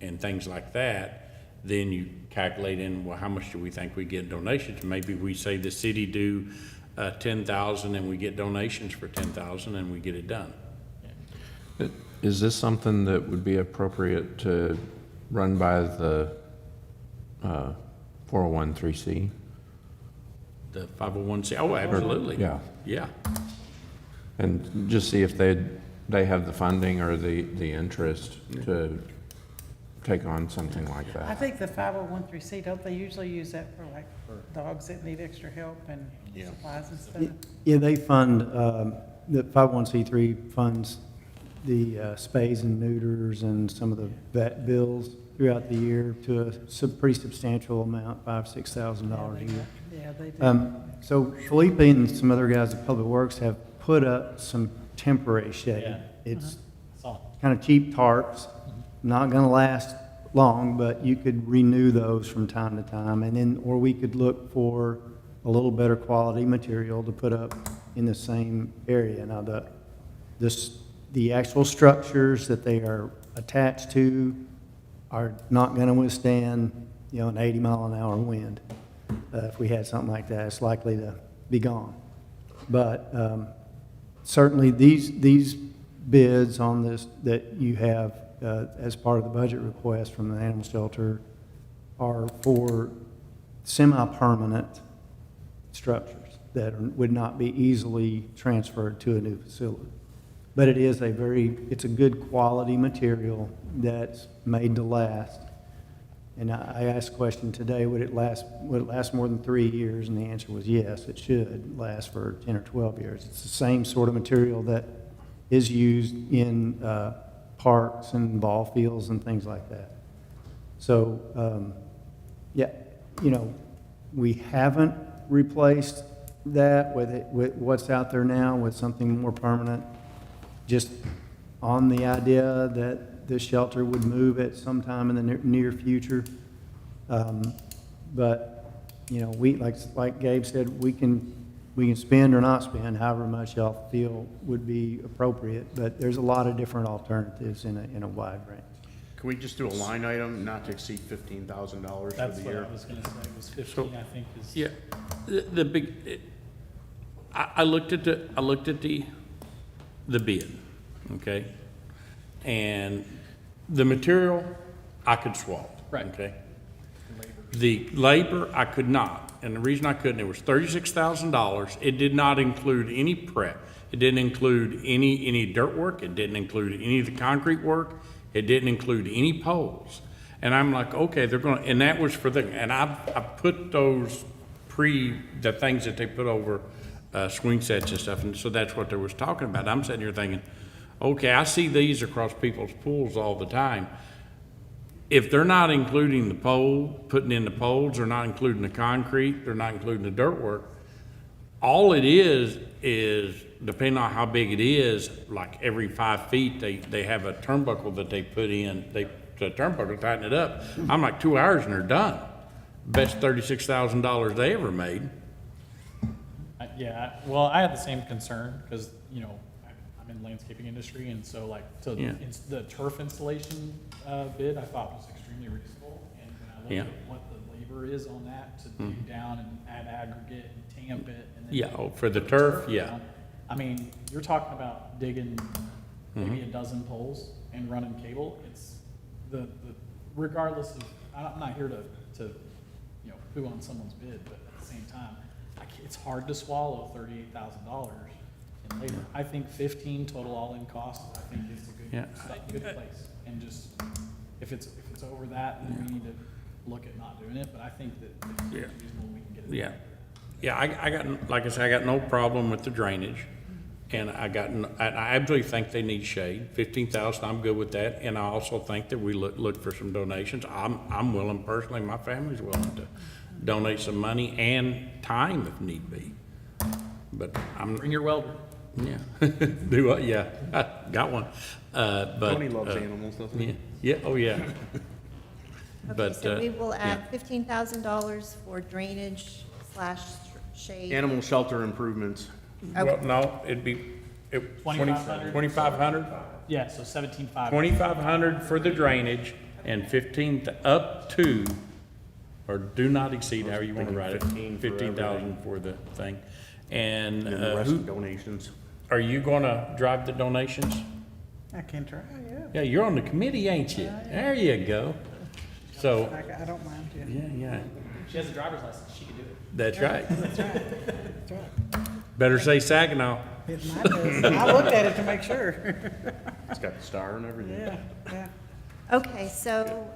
and things like that, then you calculate in, well, how much do we think we get in donations? Maybe we say the city do 10,000 and we get donations for 10,000 and we get it done. Is this something that would be appropriate to run by the 401(c)(3)? The 501c, oh, absolutely. Yeah. Yeah. And just see if they have the funding or the interest to take on something like I that. think the 501(c), don't they usually use that for like dogs that need extra help and Yeah. supplies and stuff? Yeah, they fund, the 501(c)(3) funds the spays and neuters and some of the vet bills throughout the year to a pretty substantial amount, $5,000-6,000 a year. Yeah, they do. So Felipe and some other guys at Public Works have put up some temporary shade. Yeah. It's So, kind of cheap tarps, not gonna last long, but you could renew those from time to time. And then, or we could look for a little better quality material to put up in the same area. Now, the actual structures that they are attached to are not gonna withstand, an 80-mile-an-hour wind. If we had something like that, it's likely to be gone. But certainly, these bids on this that you have as part of the budget request from the animal shelter are for semi-permanent structures that would not be easily transferred to a new facility. But it is it's a good quality material that's made to last. And I asked a question today, would it last more than 3 years? And the answer was yes, it should last for 10 or 12 years. It's the same sort of material that is used in parks and ball fields and things like that. So, we haven't replaced that with what's out there now with something more permanent, just on the idea that the shelter would move at some time in the near future. But, we, like Gabe said, we can spend or not spend however much y'all feel would be appropriate, but there's a lot of different alternatives in a wide range. Can we just do a line item not to exceed $15,000 for that's the what year? I was gonna say, was 15, I think is. Yeah, the big, I looked at the bid, okay? And the material, I could swap. Right. Okay? The labor, I could not, and the reason I couldn't, it was $36,000. It did not include any prep. It didn't include any dirt work. It didn't include any of the concrete work. It didn't include any poles. And I'm like, okay, and that was for and I put those the things that they put over swing sets and stuff, and so that's what they was talking about. I'm sitting here thinking, okay, I see these across people's pools all the time. If they're not including the pole, putting in the poles, they're not including the concrete, they're not including the dirt work, all it is depending on how big it is, like every 5 feet, they have a turnbuckle that they put in, the turnbuckle, tighten it up. I'm like 2 hours and they're done. Best $36,000 they ever made. Yeah, well, I had the same concern, because, I'm in the landscaping industry, and so Yeah. the turf installation bid, I thought was extremely reasonable, and when I Yeah. looked at what the labor is on that, to dig down and add aggregate and tamp it, and then. Yeah, for the turf, yeah. down, I mean, you're talking about digging maybe a dozen poles and running cable. It's the regardless of, I'm not here to poo on someone's bid, but at the same time, it's hard to swallow $38,000 in labor. I think 15 total all-in cost, I think is a good place. And just, if it's over that, then we need to look at not doing it, but I think that if it's reasonable, we can get it. Yeah, yeah, I got, like I said, I got no problem with the drainage. And I absolutely think they need shade. 15,000, I'm good with that. And I also think that we look for some donations. I'm willing personally, my family's willing to donate some money and time if need be. But I'm, Bring your welder. yeah, do what, yeah, got one. But. Tony loves animals, doesn't he? Yeah, yeah, oh, yeah. Okay, But, so we will yeah. add $15,000 for drainage / shade. Animal shelter improvements. Well, no, it'd be. 2,500. 2,500? Yeah, so 17,500. 2,500 for the drainage and 15 up to, or do not exceed, however you want to write it, 15 for 15,000 for the thing. And And then the rest of who, donations. are you gonna drive the donations? I can try, yeah. Yeah, you're on the committee, ain't you? There you go. So, I don't mind, yeah. yeah, She has a driver's license, she can do it. that's right. That's right, that's right. Better say Saginaw. It might do. I looked at it to make sure. It's got the star and everything. Yeah, yeah. Okay, so,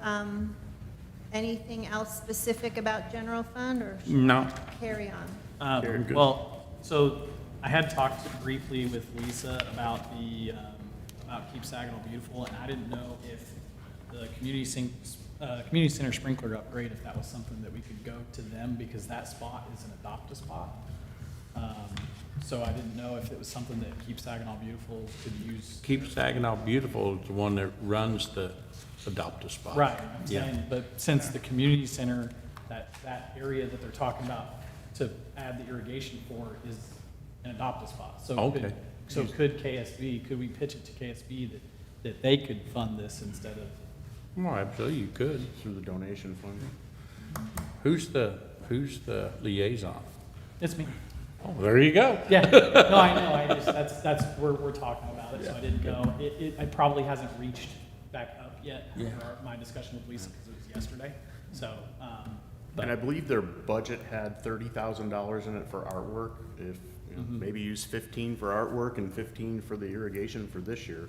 anything else specific about general fund, or should No, carry on? Very good. Well, so I had talked briefly with Lisa about about Keep Saginaw Beautiful, and I didn't know if the community center sprinkler upgrade, if that was something that we could go to them, because that spot is an adopt a spot. So I didn't know if it was something that Keep Saginaw Beautiful could use. Keep Saginaw Beautiful is the one that runs the Adopt-A Spot. Right, I'm Yeah. saying, but since the community center, that area that they're talking about to add the irrigation for is an adopt a spot. So Okay. could KSB, could we pitch it to KSB that they could fund this instead of? Well, absolutely, you could. Through the donation fund. Who's the liaison? It's me. Oh, there you go. Yeah, no, I know, I just, that's, we're talking about it, so I didn't go. It probably hasn't reached back up yet. Yeah. For my discussion with Lisa, because it was yesterday, so, And I believe their budget had $30,000 in it for artwork. If, you know, maybe use 15 for artwork and 15 for the irrigation for this year.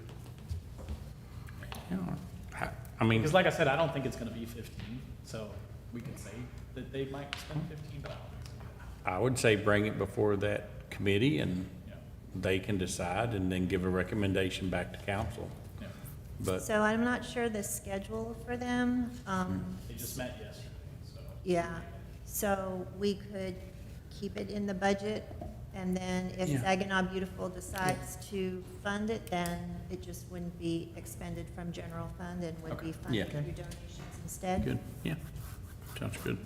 I mean, because like I said, I don't think it's gonna be 15, so we can say that they might spend 15, but I don't think it's gonna be. I would say bring it before that committee and Yeah. they can decide and then give a recommendation back to council. Yeah. But, So I'm not sure the schedule for them. They just met yesterday, so. Yeah, so we could keep it in the budget, and then if Yeah. Saginaw Beautiful decides to fund it, then it just wouldn't be expended from general fund and would be funded Yeah. through donations instead. good, yeah, sounds good.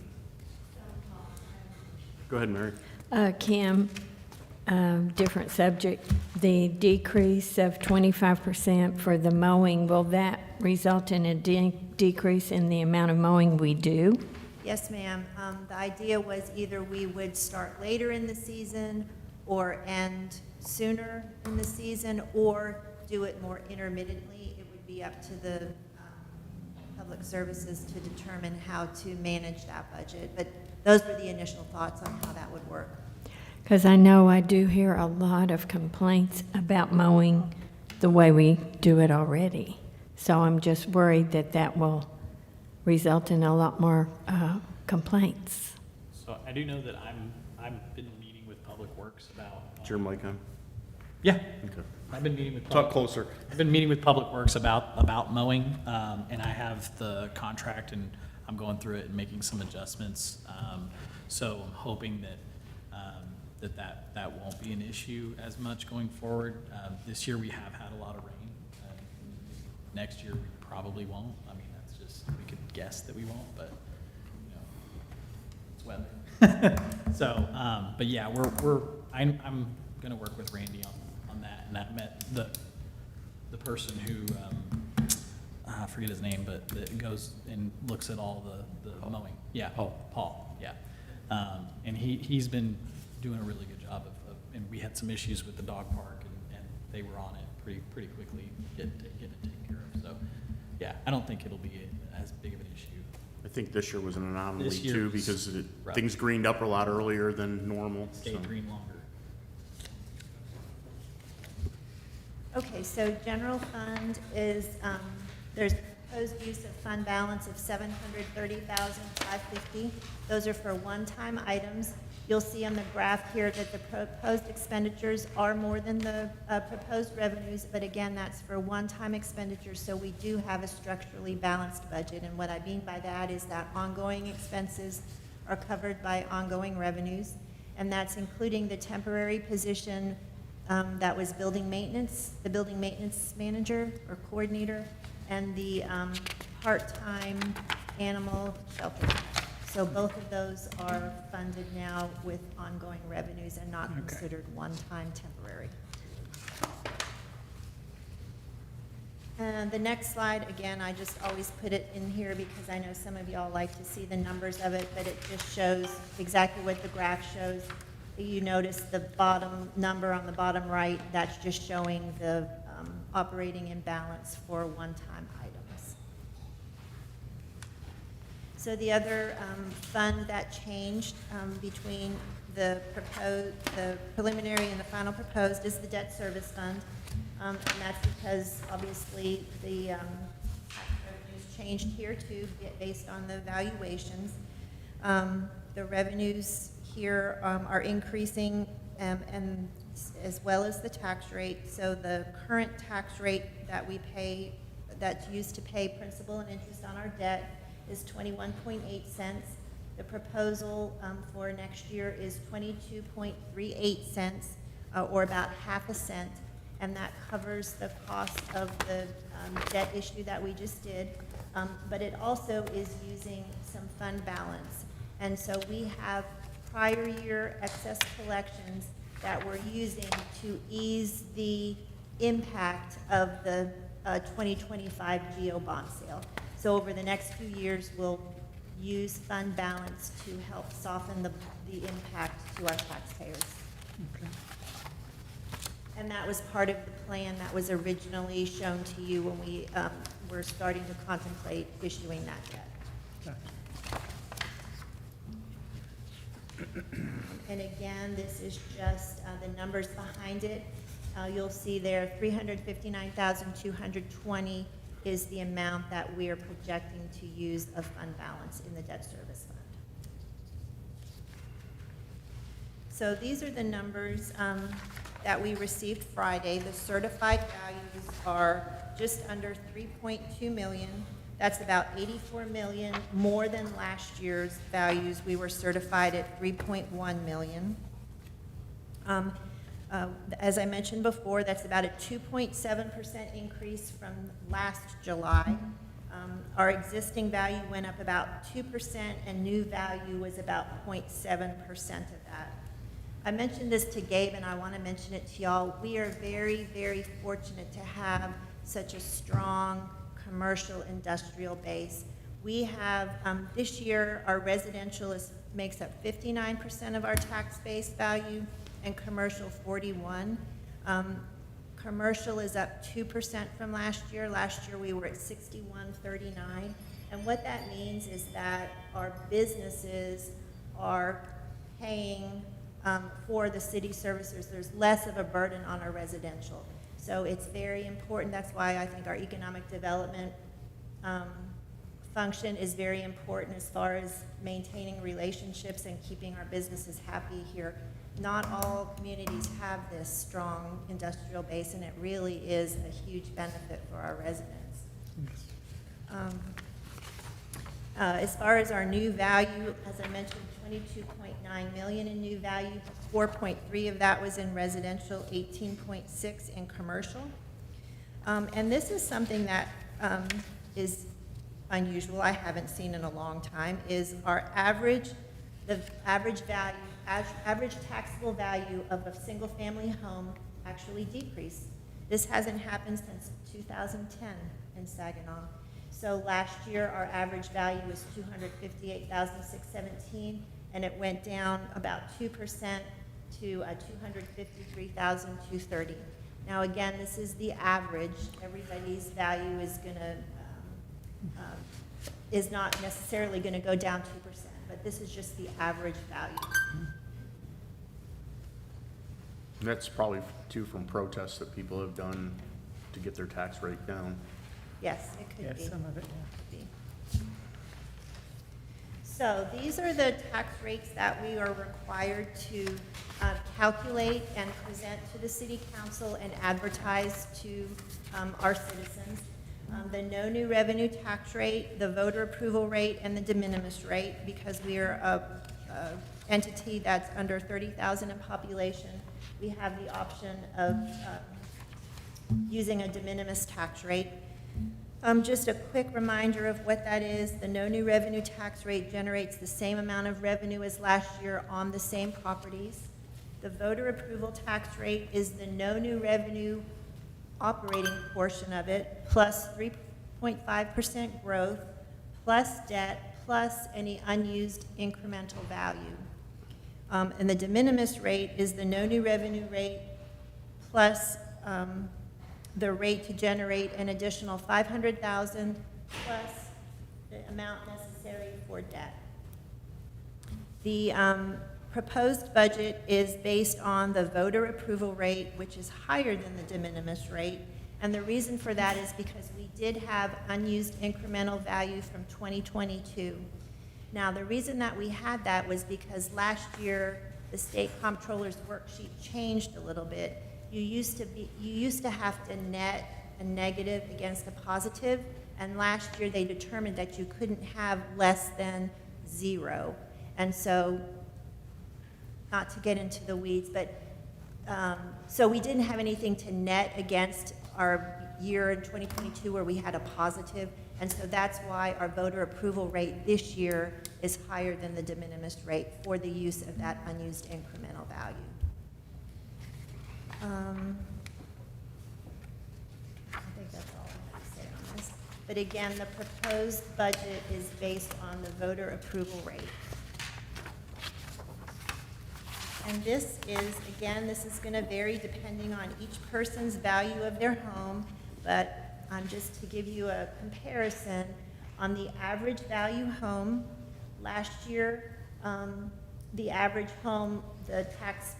Go ahead, Mary. Kim, different subject. The decrease of 25% for the mowing, will that result in a decrease in the amount of mowing we do? Yes, ma'am. The idea was either we would start later in the season or end sooner in the season, or do it more intermittently. It would be up to the public services to determine how to manage that budget. But those were the initial thoughts on how that would work. Because I know I do hear a lot of complaints about mowing the way we do it already. So I'm just worried that that will result in a lot more complaints. So I do know that I've been meeting with Public Works about. Is your mic on? Yeah, Okay. I've been meeting with. Talk closer. I've been meeting with Public Works about mowing, and I have the contract, and I'm going through it and making some adjustments. So I'm hoping that won't be an issue as much going forward. This year, we have had a lot of rain. Next year, we probably won't. I mean, that's just, we could guess that we won't, but, you know, it's weather. So, but yeah, I'm gonna work with Randy on that, and I met the person who, I forget his name, but that goes and looks at all the mowing. Yeah, Paul, yeah. And he's been doing a really good job of, and we had some issues with the dog park, and they were on it pretty quickly, getting it taken care of. So, yeah, I don't think it'll be as big of an issue. I think this year was an anomaly This year too, was because rough. things greened up a lot earlier than normal. Stay so. green longer. Okay, so general fund is, there's proposed use of fund balance of $730,550. Those are for one-time items. You'll see on the graph here that the proposed expenditures are more than the proposed revenues, but again, that's for one-time expenditures, so we do have a structurally balanced budget. And what I mean by that is that ongoing expenses are covered by ongoing revenues, and that's including the temporary position that was building maintenance, the building maintenance manager or coordinator, and the part-time animal shelter. So both of those are funded now with ongoing revenues and not considered one-time temporary. And the next slide, again, I just always put it in here because I know some of y'all like to see the numbers of it, but it just shows exactly what the graph shows. You notice the bottom number on the bottom right, that's just showing the operating imbalance for one-time items. So the other fund that changed between the preliminary and the final proposed is the debt service fund. And that's because obviously the tax revenues changed here too, based on the valuations. The revenues here are increasing and as well as the tax rate. So the current tax rate that we pay, that's used to pay principal and interest on our debt, is 21.8 cents. The proposal for next year is 22.38 cents, or about half a cent, and that covers the cost of the debt issue that we just did. But it also is using some fund balance. And so we have prior year excess collections that we're using to ease the impact of the 2025 GO bond sale. So over the next few years, we'll use fund balance to help soften the impact to our taxpayers. Okay. And that was part of the plan that was originally shown to you when we were starting to contemplate issuing that debt. And again, this is just the numbers behind it. You'll see there 359,220 is the amount that we are projecting to use of fund balance in the debt service fund. So these are the numbers that we received Friday. The certified values are just under 3.2 million. That's about 84 million more than last year's values. We were certified at 3.1 million. As I mentioned before, that's about a 2.7% increase from last July. Our existing value went up about 2%, and new value was about 0.7% of that. I mentioned this to Gabe, and I want to mention it to y'all. We are very, very fortunate to have such a strong commercial industrial base. We have, this year, our residential makes up 59% of our tax base value, and commercial 41%. Commercial is up 2% from last year. Last year we were at 61.39, and what that means is that our businesses are paying for the city services. There's less of a burden on our residential. So it's very important. That's why I think our economic development function is very important as far as maintaining relationships and keeping our businesses happy here. Not all communities have this strong industrial base, and it really is a huge benefit for our residents. As far as our new value, as I mentioned, 22.9 million in new value, 4.3 of that was in residential, 18.6 in commercial. And this is something that is unusual, I haven't seen in a long time, is our average taxable value of a single-family home actually decreased. This hasn't happened since 2010 in Saginaw. So last year, our average value was $258,617, and it went down about 2% to $253,230. Now again, this is the average. Everybody's value is is not necessarily gonna go down 2%, but this is just the average value. And that's probably too from protests that people have done to get their tax rate down. Yes, it could be. Some of it, Could be. So these are the tax rates that we are required to calculate and present to the city council and advertise to our citizens. The no new revenue tax rate, the voter approval rate, and the de minimis rate, because we are a entity that's under 30,000 in population. We have the option of using a de minimis tax rate. Just a quick reminder of what that is. The no new revenue tax rate generates the same amount of revenue as last year on the same properties. The voter approval tax rate is the no new revenue operating portion of it, plus 3.5% growth, plus debt, plus any unused incremental value. And the de minimis rate is the no new revenue rate, plus the rate to generate an additional $500,000 plus the amount necessary for debt. The proposed budget is based on the voter approval rate, which is higher than the de minimis rate. And the reason for that is because we did have unused incremental value from 2022. Now, the reason that we had that was because last year the state comptroller's worksheet changed a little bit. You used to have to net a negative against a positive, and last year they determined that you couldn't have less than 0. And so, not to get into the weeds, but so we didn't have anything to net against our year in 2022 where we had a positive, and so that's why our voter approval rate this year is higher than the de minimis rate for the use of that unused incremental value. I think that's all I have to say on this. But again, the proposed budget is based on the voter approval rate. And this is, again, this is going to vary depending on each person's value of their home, but just to give you a comparison, on the average value home, last year, the average home, the tax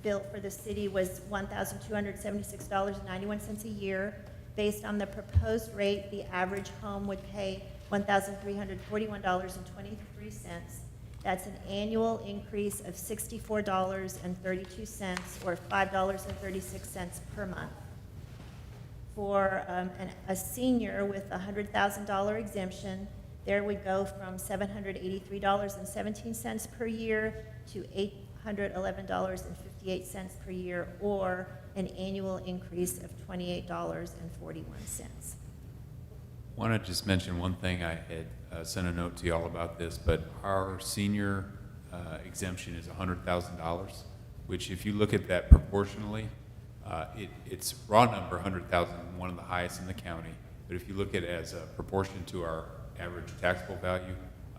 bill for the city was $1,276.91 a year. Based on the proposed rate, the average home would pay $1,341.23. That's an annual increase of $64.32, or $5.36 per month. For a senior with a $100,000 exemption, there would go from $783.17 per year to $811.58 per year, or an annual increase of $28.41. Want to just mention one thing. I had sent a note to you all about this, but our senior exemption is $100,000, which if you look at that proportionally, it's raw number, 100,000, one of the highest in the county. But if you look at it as a proportion to our average taxable value,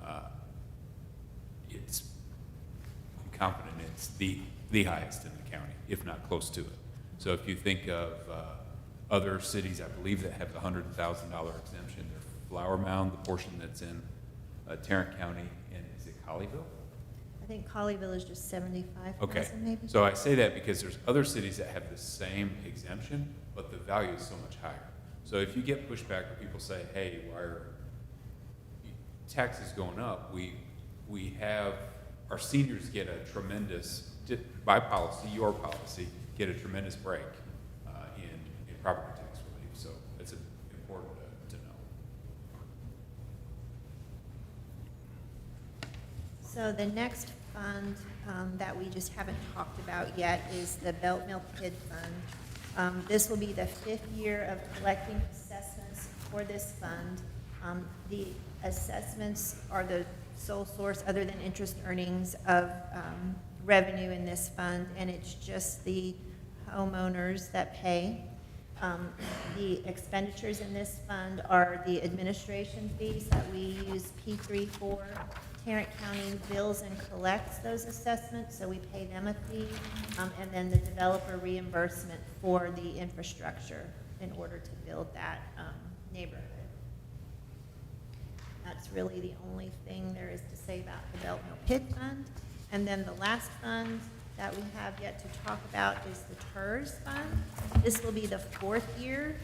I'm confident it's the highest in the county, if not close to it. So if you think of other cities, I believe, that have the $100,000 exemption, they're Flower Mound, the portion that's in Tarrant County, and is it Colleyville? I think Colleyville is just 75,000 Okay, maybe. so I say that because there's other cities that have the same exemption, but the value is so much higher. So if you get pushback where people say, hey, why are taxes going up? We have, our seniors get a tremendous, by policy, your policy, get a tremendous break in property tax relief. So it's important to know. So the next fund that we just haven't talked about yet is the Belt Mill PID Fund. This will be the 5th year of collecting assessments for this fund. The assessments are the sole source, other than interest earnings, of revenue in this fund, and it's just the homeowners that pay. The expenditures in this fund are the administration fees that we use P3 for. Tarrant County bills and collects those assessments, so we pay them a fee, and then the developer reimbursement for the infrastructure in order to build that neighborhood. That's really the only thing there is to say about the Belt Mill PID Fund. And then the last fund that we have yet to talk about is the TERS Fund. This will be the 4th year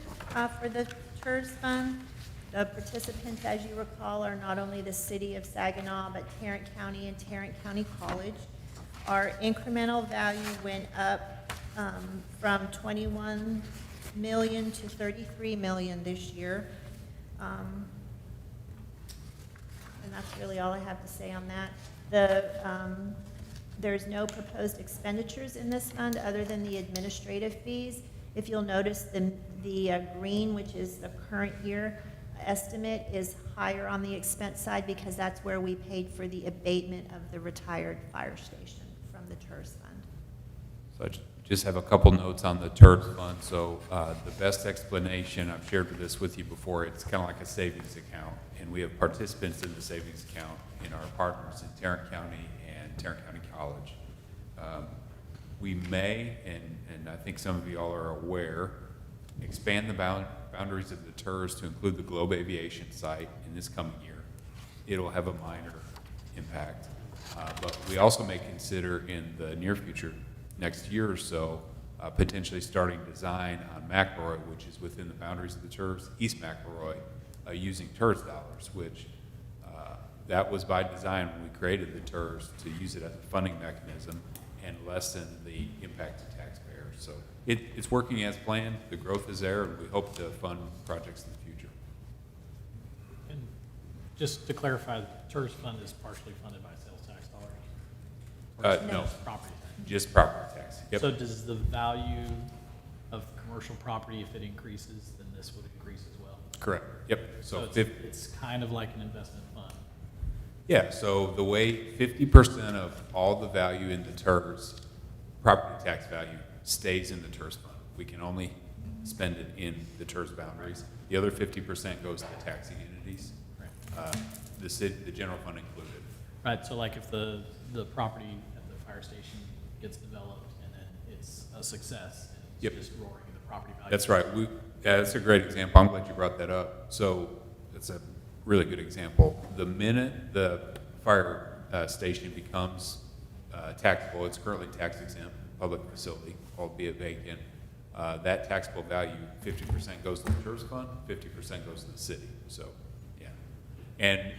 for the TERS Fund. The participants, as you recall, are not only the city of Saginaw, but Tarrant County and Tarrant County College. Our incremental value went up from 21 million to 33 million this year. And that's really all I have to say on that. There's no proposed expenditures in this fund other than the administrative fees. If you'll notice, the green, which is the current year estimate, is higher on the expense side because that's where we paid for the abatement of the retired fire station from the TERS fund. So I just have a couple notes on the TERS fund. So the best explanation, I've shared this with you before, it's kind of like a savings account. And we have participants in the savings account in our partners in Tarrant County and Tarrant County College. We may, and I think some of you all are aware, expand the boundaries of the TERS to include the Globe Aviation site in this coming year. It'll have a minor impact. But we also may consider in the near future, next year or so, potentially starting design on McElroy, which is within the boundaries of the TERS, East McElroy, using TERS dollars, which that was by design when we created the TERS, to use it as a funding mechanism and lessen the impact to taxpayers. So it's working as planned. The growth is there, and we hope to fund projects in the future. And just to clarify, the TERS fund is partially funded by sales tax dollars? Or is it No, just property tax? just property tax. Yep. So does the value of commercial property, if it increases, then this would increase as well? Correct. Yep. So So it's kind of like an investment fund. yeah, so the way 50% of all the value in the TERS, property tax value, stays in the TERS fund. We can only spend it in the TERS boundaries. The other 50% goes to the taxing entities, Right. the city, the general fund included. Right, so like if the property at the fire station gets developed and then it's a success, and Yep. it's just roaring in the property value. That's right. Yeah, that's a great example. I'm glad you brought that up. So that's a really good example. The minute the fire station becomes taxable, it's currently tax exempt public facility, albeit vacant. That taxable value, 50% goes to the TERS fund, 50% goes to the city. So, yeah. And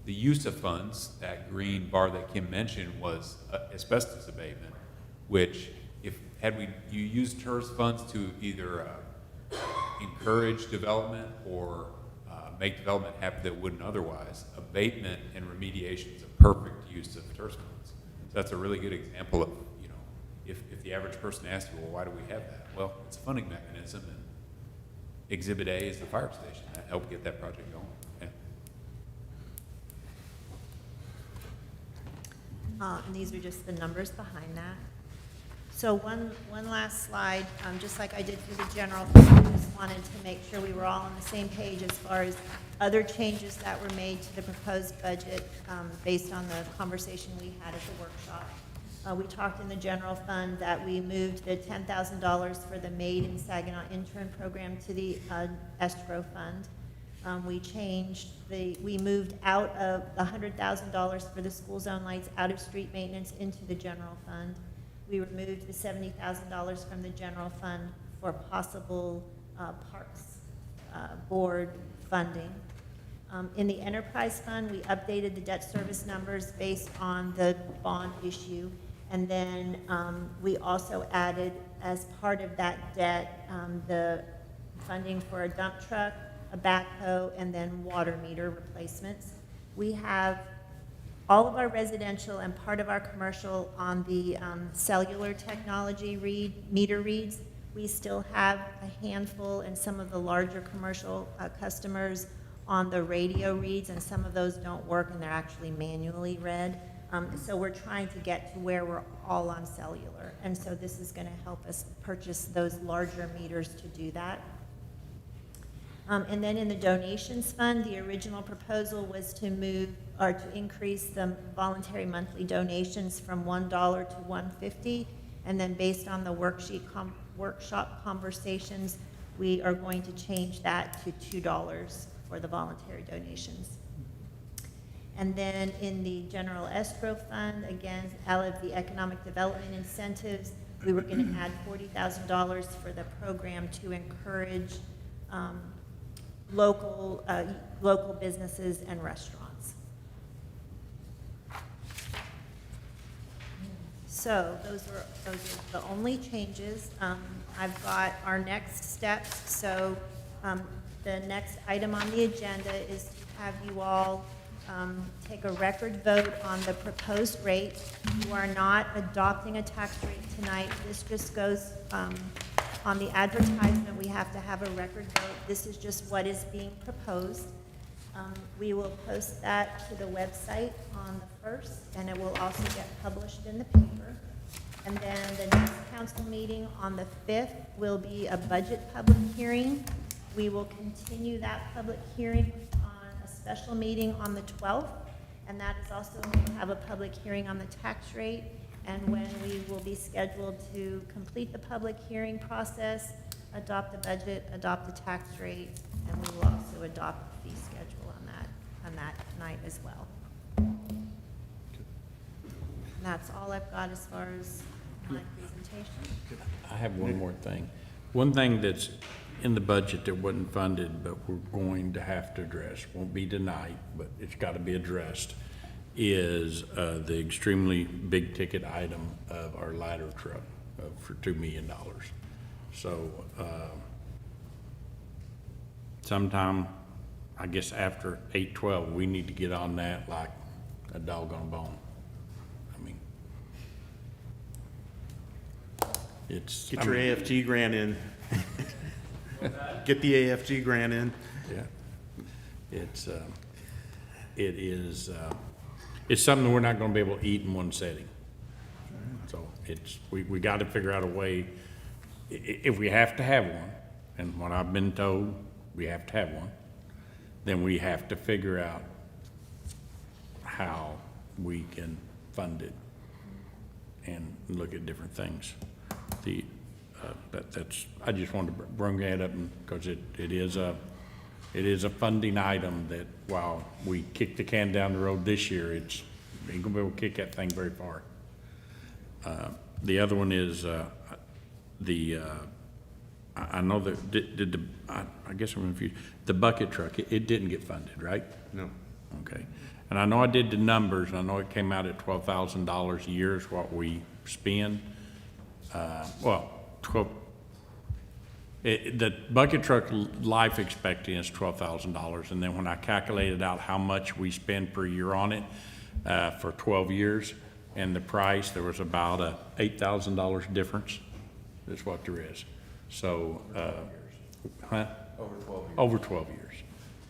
the use of funds, that green bar that Kim mentioned, was asbestos abatement, which you used TERS funds to either encourage development or make development happen that wouldn't otherwise, abatement and remediation is a perfect use of TERS funds. So that's a really good example of, if the average person asks you, well, why do we have that? Well, it's a funding mechanism, and Exhibit A is the fire station. That helped get that project going. Yeah. And these are just the numbers behind that. So one last slide, just like I did for the general fund, I just wanted to make sure we were all on the same page as far as other changes that were made to the proposed budget based on the conversation we had at the workshop. We talked in the general fund that we moved the $10,000 for the Made in Saginaw intern program to the escrow fund. We moved out of the $100,000 for the school zone lights out of street maintenance into the general fund. We removed the $70,000 from the general fund for possible parks board funding. In the enterprise fund, we updated the debt service numbers based on the bond issue. And then we also added, as part of that debt, the funding for a dump truck, a backhoe, and then water meter replacements. We have all of our residential and part of our commercial on the cellular technology meter reads. We still have a handful and some of the larger commercial customers on the radio reads, and some of those don't work and they're actually manually read. So we're trying to get to where we're all on cellular. And so this is going to help us purchase those larger meters to do that. And then in the donations fund, the original proposal was to increase the voluntary monthly donations from $1 to $1.50. And then based on the workshop conversations, we are going to change that to $2 for the voluntary donations. And then in the general escrow fund, again, out of the economic development incentives, we were going to add $40,000 for the program to encourage local businesses and restaurants. So those are the only changes. I've got our next steps. So the next item on the agenda is to have you all take a record vote on the proposed rate. You are not adopting a tax rate tonight. This just goes on the advertisement. We have to have a record vote. This is just what is being proposed. We will post that to the website on the 1st, and it will also get published in the paper. And then the next council meeting on the 5th will be a budget public hearing. We will continue that public hearing on a special meeting on the 12th, and that is also when we'll have a public hearing on the tax rate, and when we will be scheduled to complete the public hearing process, adopt the budget, adopt the tax rate, and we will also adopt the fee schedule on that night as well. And that's all I've got as far as my presentation. I have one more thing. One thing that's in the budget that wasn't funded, but we're going to have to address, won't be tonight, but it's got to be addressed, is the extremely big ticket item of our ladder truck for $2 million. So sometime, I guess after 8/12, we need to get on that like a dog on a bone. I mean, it's. Get your AFG grant in. Get the AFG grant in. Yeah. It's something we're not gonna be able to eat in one setting. So we gotta figure out a way, if we have to have one, and what I've been told, we have to have one, then we have to figure out how we can fund it and look at different things. I just wanted to bring that up because it is a funding item that while we kick the can down the road this year, it's ain't gonna be able to kick that thing very far. The other one is, I know that, I guess I'm confused, the bucket truck, it didn't get funded, right? No. Okay. And I know I did the numbers, and I know it came out at $12,000 a year is what we spend. The bucket truck life expectancy is $12,000, and then when I calculated out how much we spend per year on it for 12 years, and the price, there was about a $8,000 difference. That's what there is. So, Over 12 years.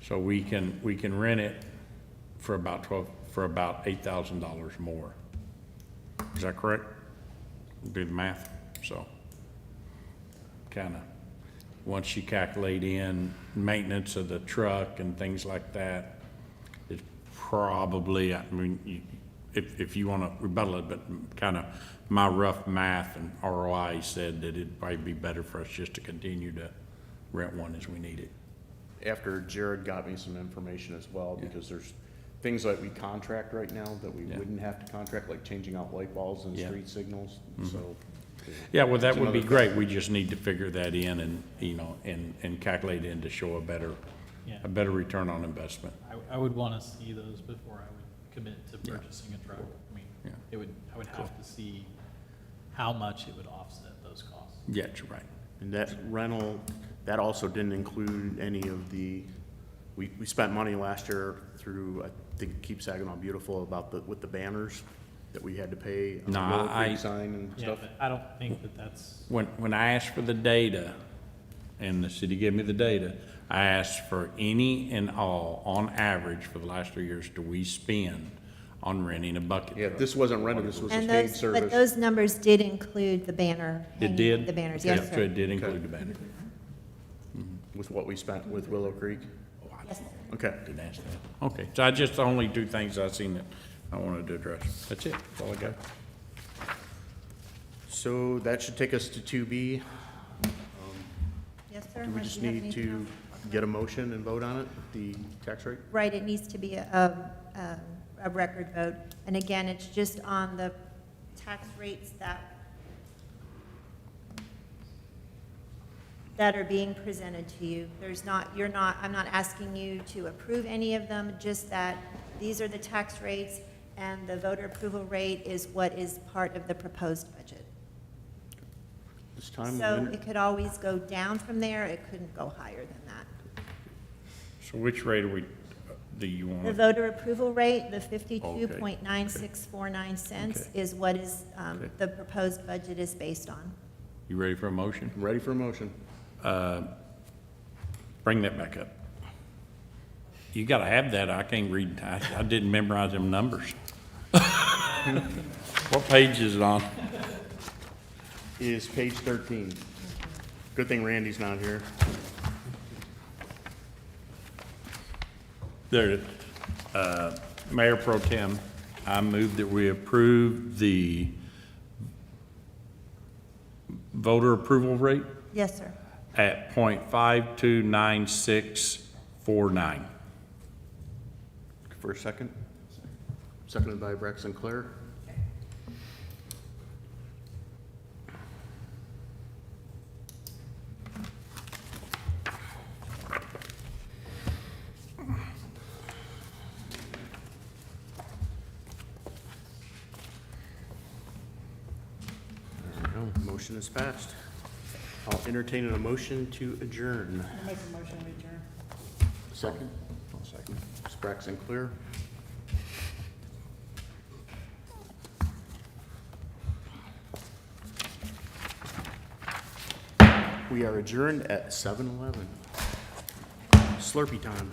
So we can rent it for about $8,000 more. Is that correct? Do the math. So, kind of, once you calculate in maintenance of the truck and things like that, it's probably, I mean, if you want to rebuttal it, but kind of my rough math and ROI said that it'd probably be better for us just to continue to rent one as we need it. After Jared got me some information as well, because there's things that we contract right now that we wouldn't have to contract, like changing out light bulbs and street signals, so. Yeah, well, that It's would be another great. We just need to figure that in and, you know, and calculate in to show a better return on investment. I would want to see those before I would commit to purchasing a truck. I mean, Yeah. I would have to see how much it would offset those costs. Yeah, you're right. And that rental, that also didn't include any of the, we spent money last year through, I think, Keep Saginaw Beautiful with the banners that we had to pay. On No, the Willow I- Creek sign and Yeah, stuff. but I don't think that's, When I asked for the data, and the city gave me the data, I asked for any and all, on average, for the last 3 years, do we spend on renting a bucket Yeah, truck? this wasn't rented, this was a And paid those, but service. those numbers did include the banner. It hanging did? with The banners, Okay, yes, So sir. it did include the banner. With what we spent with Willow Creek. Yes, sir. Okay. Didn't ask that. Okay, so I just, the only two things I've seen that I wanted to address. That's it, that's all I got. So that should take us to 2B. Yes, sir. Do we Unless just you have need anything to else. get a motion and vote on it, the tax rate? Right, it needs to be a record vote. And again, it's just on the tax rates that that are being presented to you. I'm not asking you to approve any of them, just that these are the tax rates and the voter approval rate is what is part of the proposed budget. This time, So it could always go down from there, it couldn't go higher than that. So which rate do you The want? voter approval rate, the 52.9649 cents Okay. is what is, Okay. the proposed budget is based on. You ready for a motion? ready for a motion? Bring that back up. You gotta have that, I can't read, I didn't memorize them numbers. What page is it on? Is page 13. Good thing Randy's not here. There, Mayor Pro Tem, I move that we approve the voter approval rate Yes, sir. at .529649. For a second? Seconded by Braxton Claire. There we go. Motion is passed. I'll entertain a motion to adjourn. I make a motion, we adjourn. Second? I'll second. Ms. Braxton Clear. We are adjourned at 7:11. Slurpee time.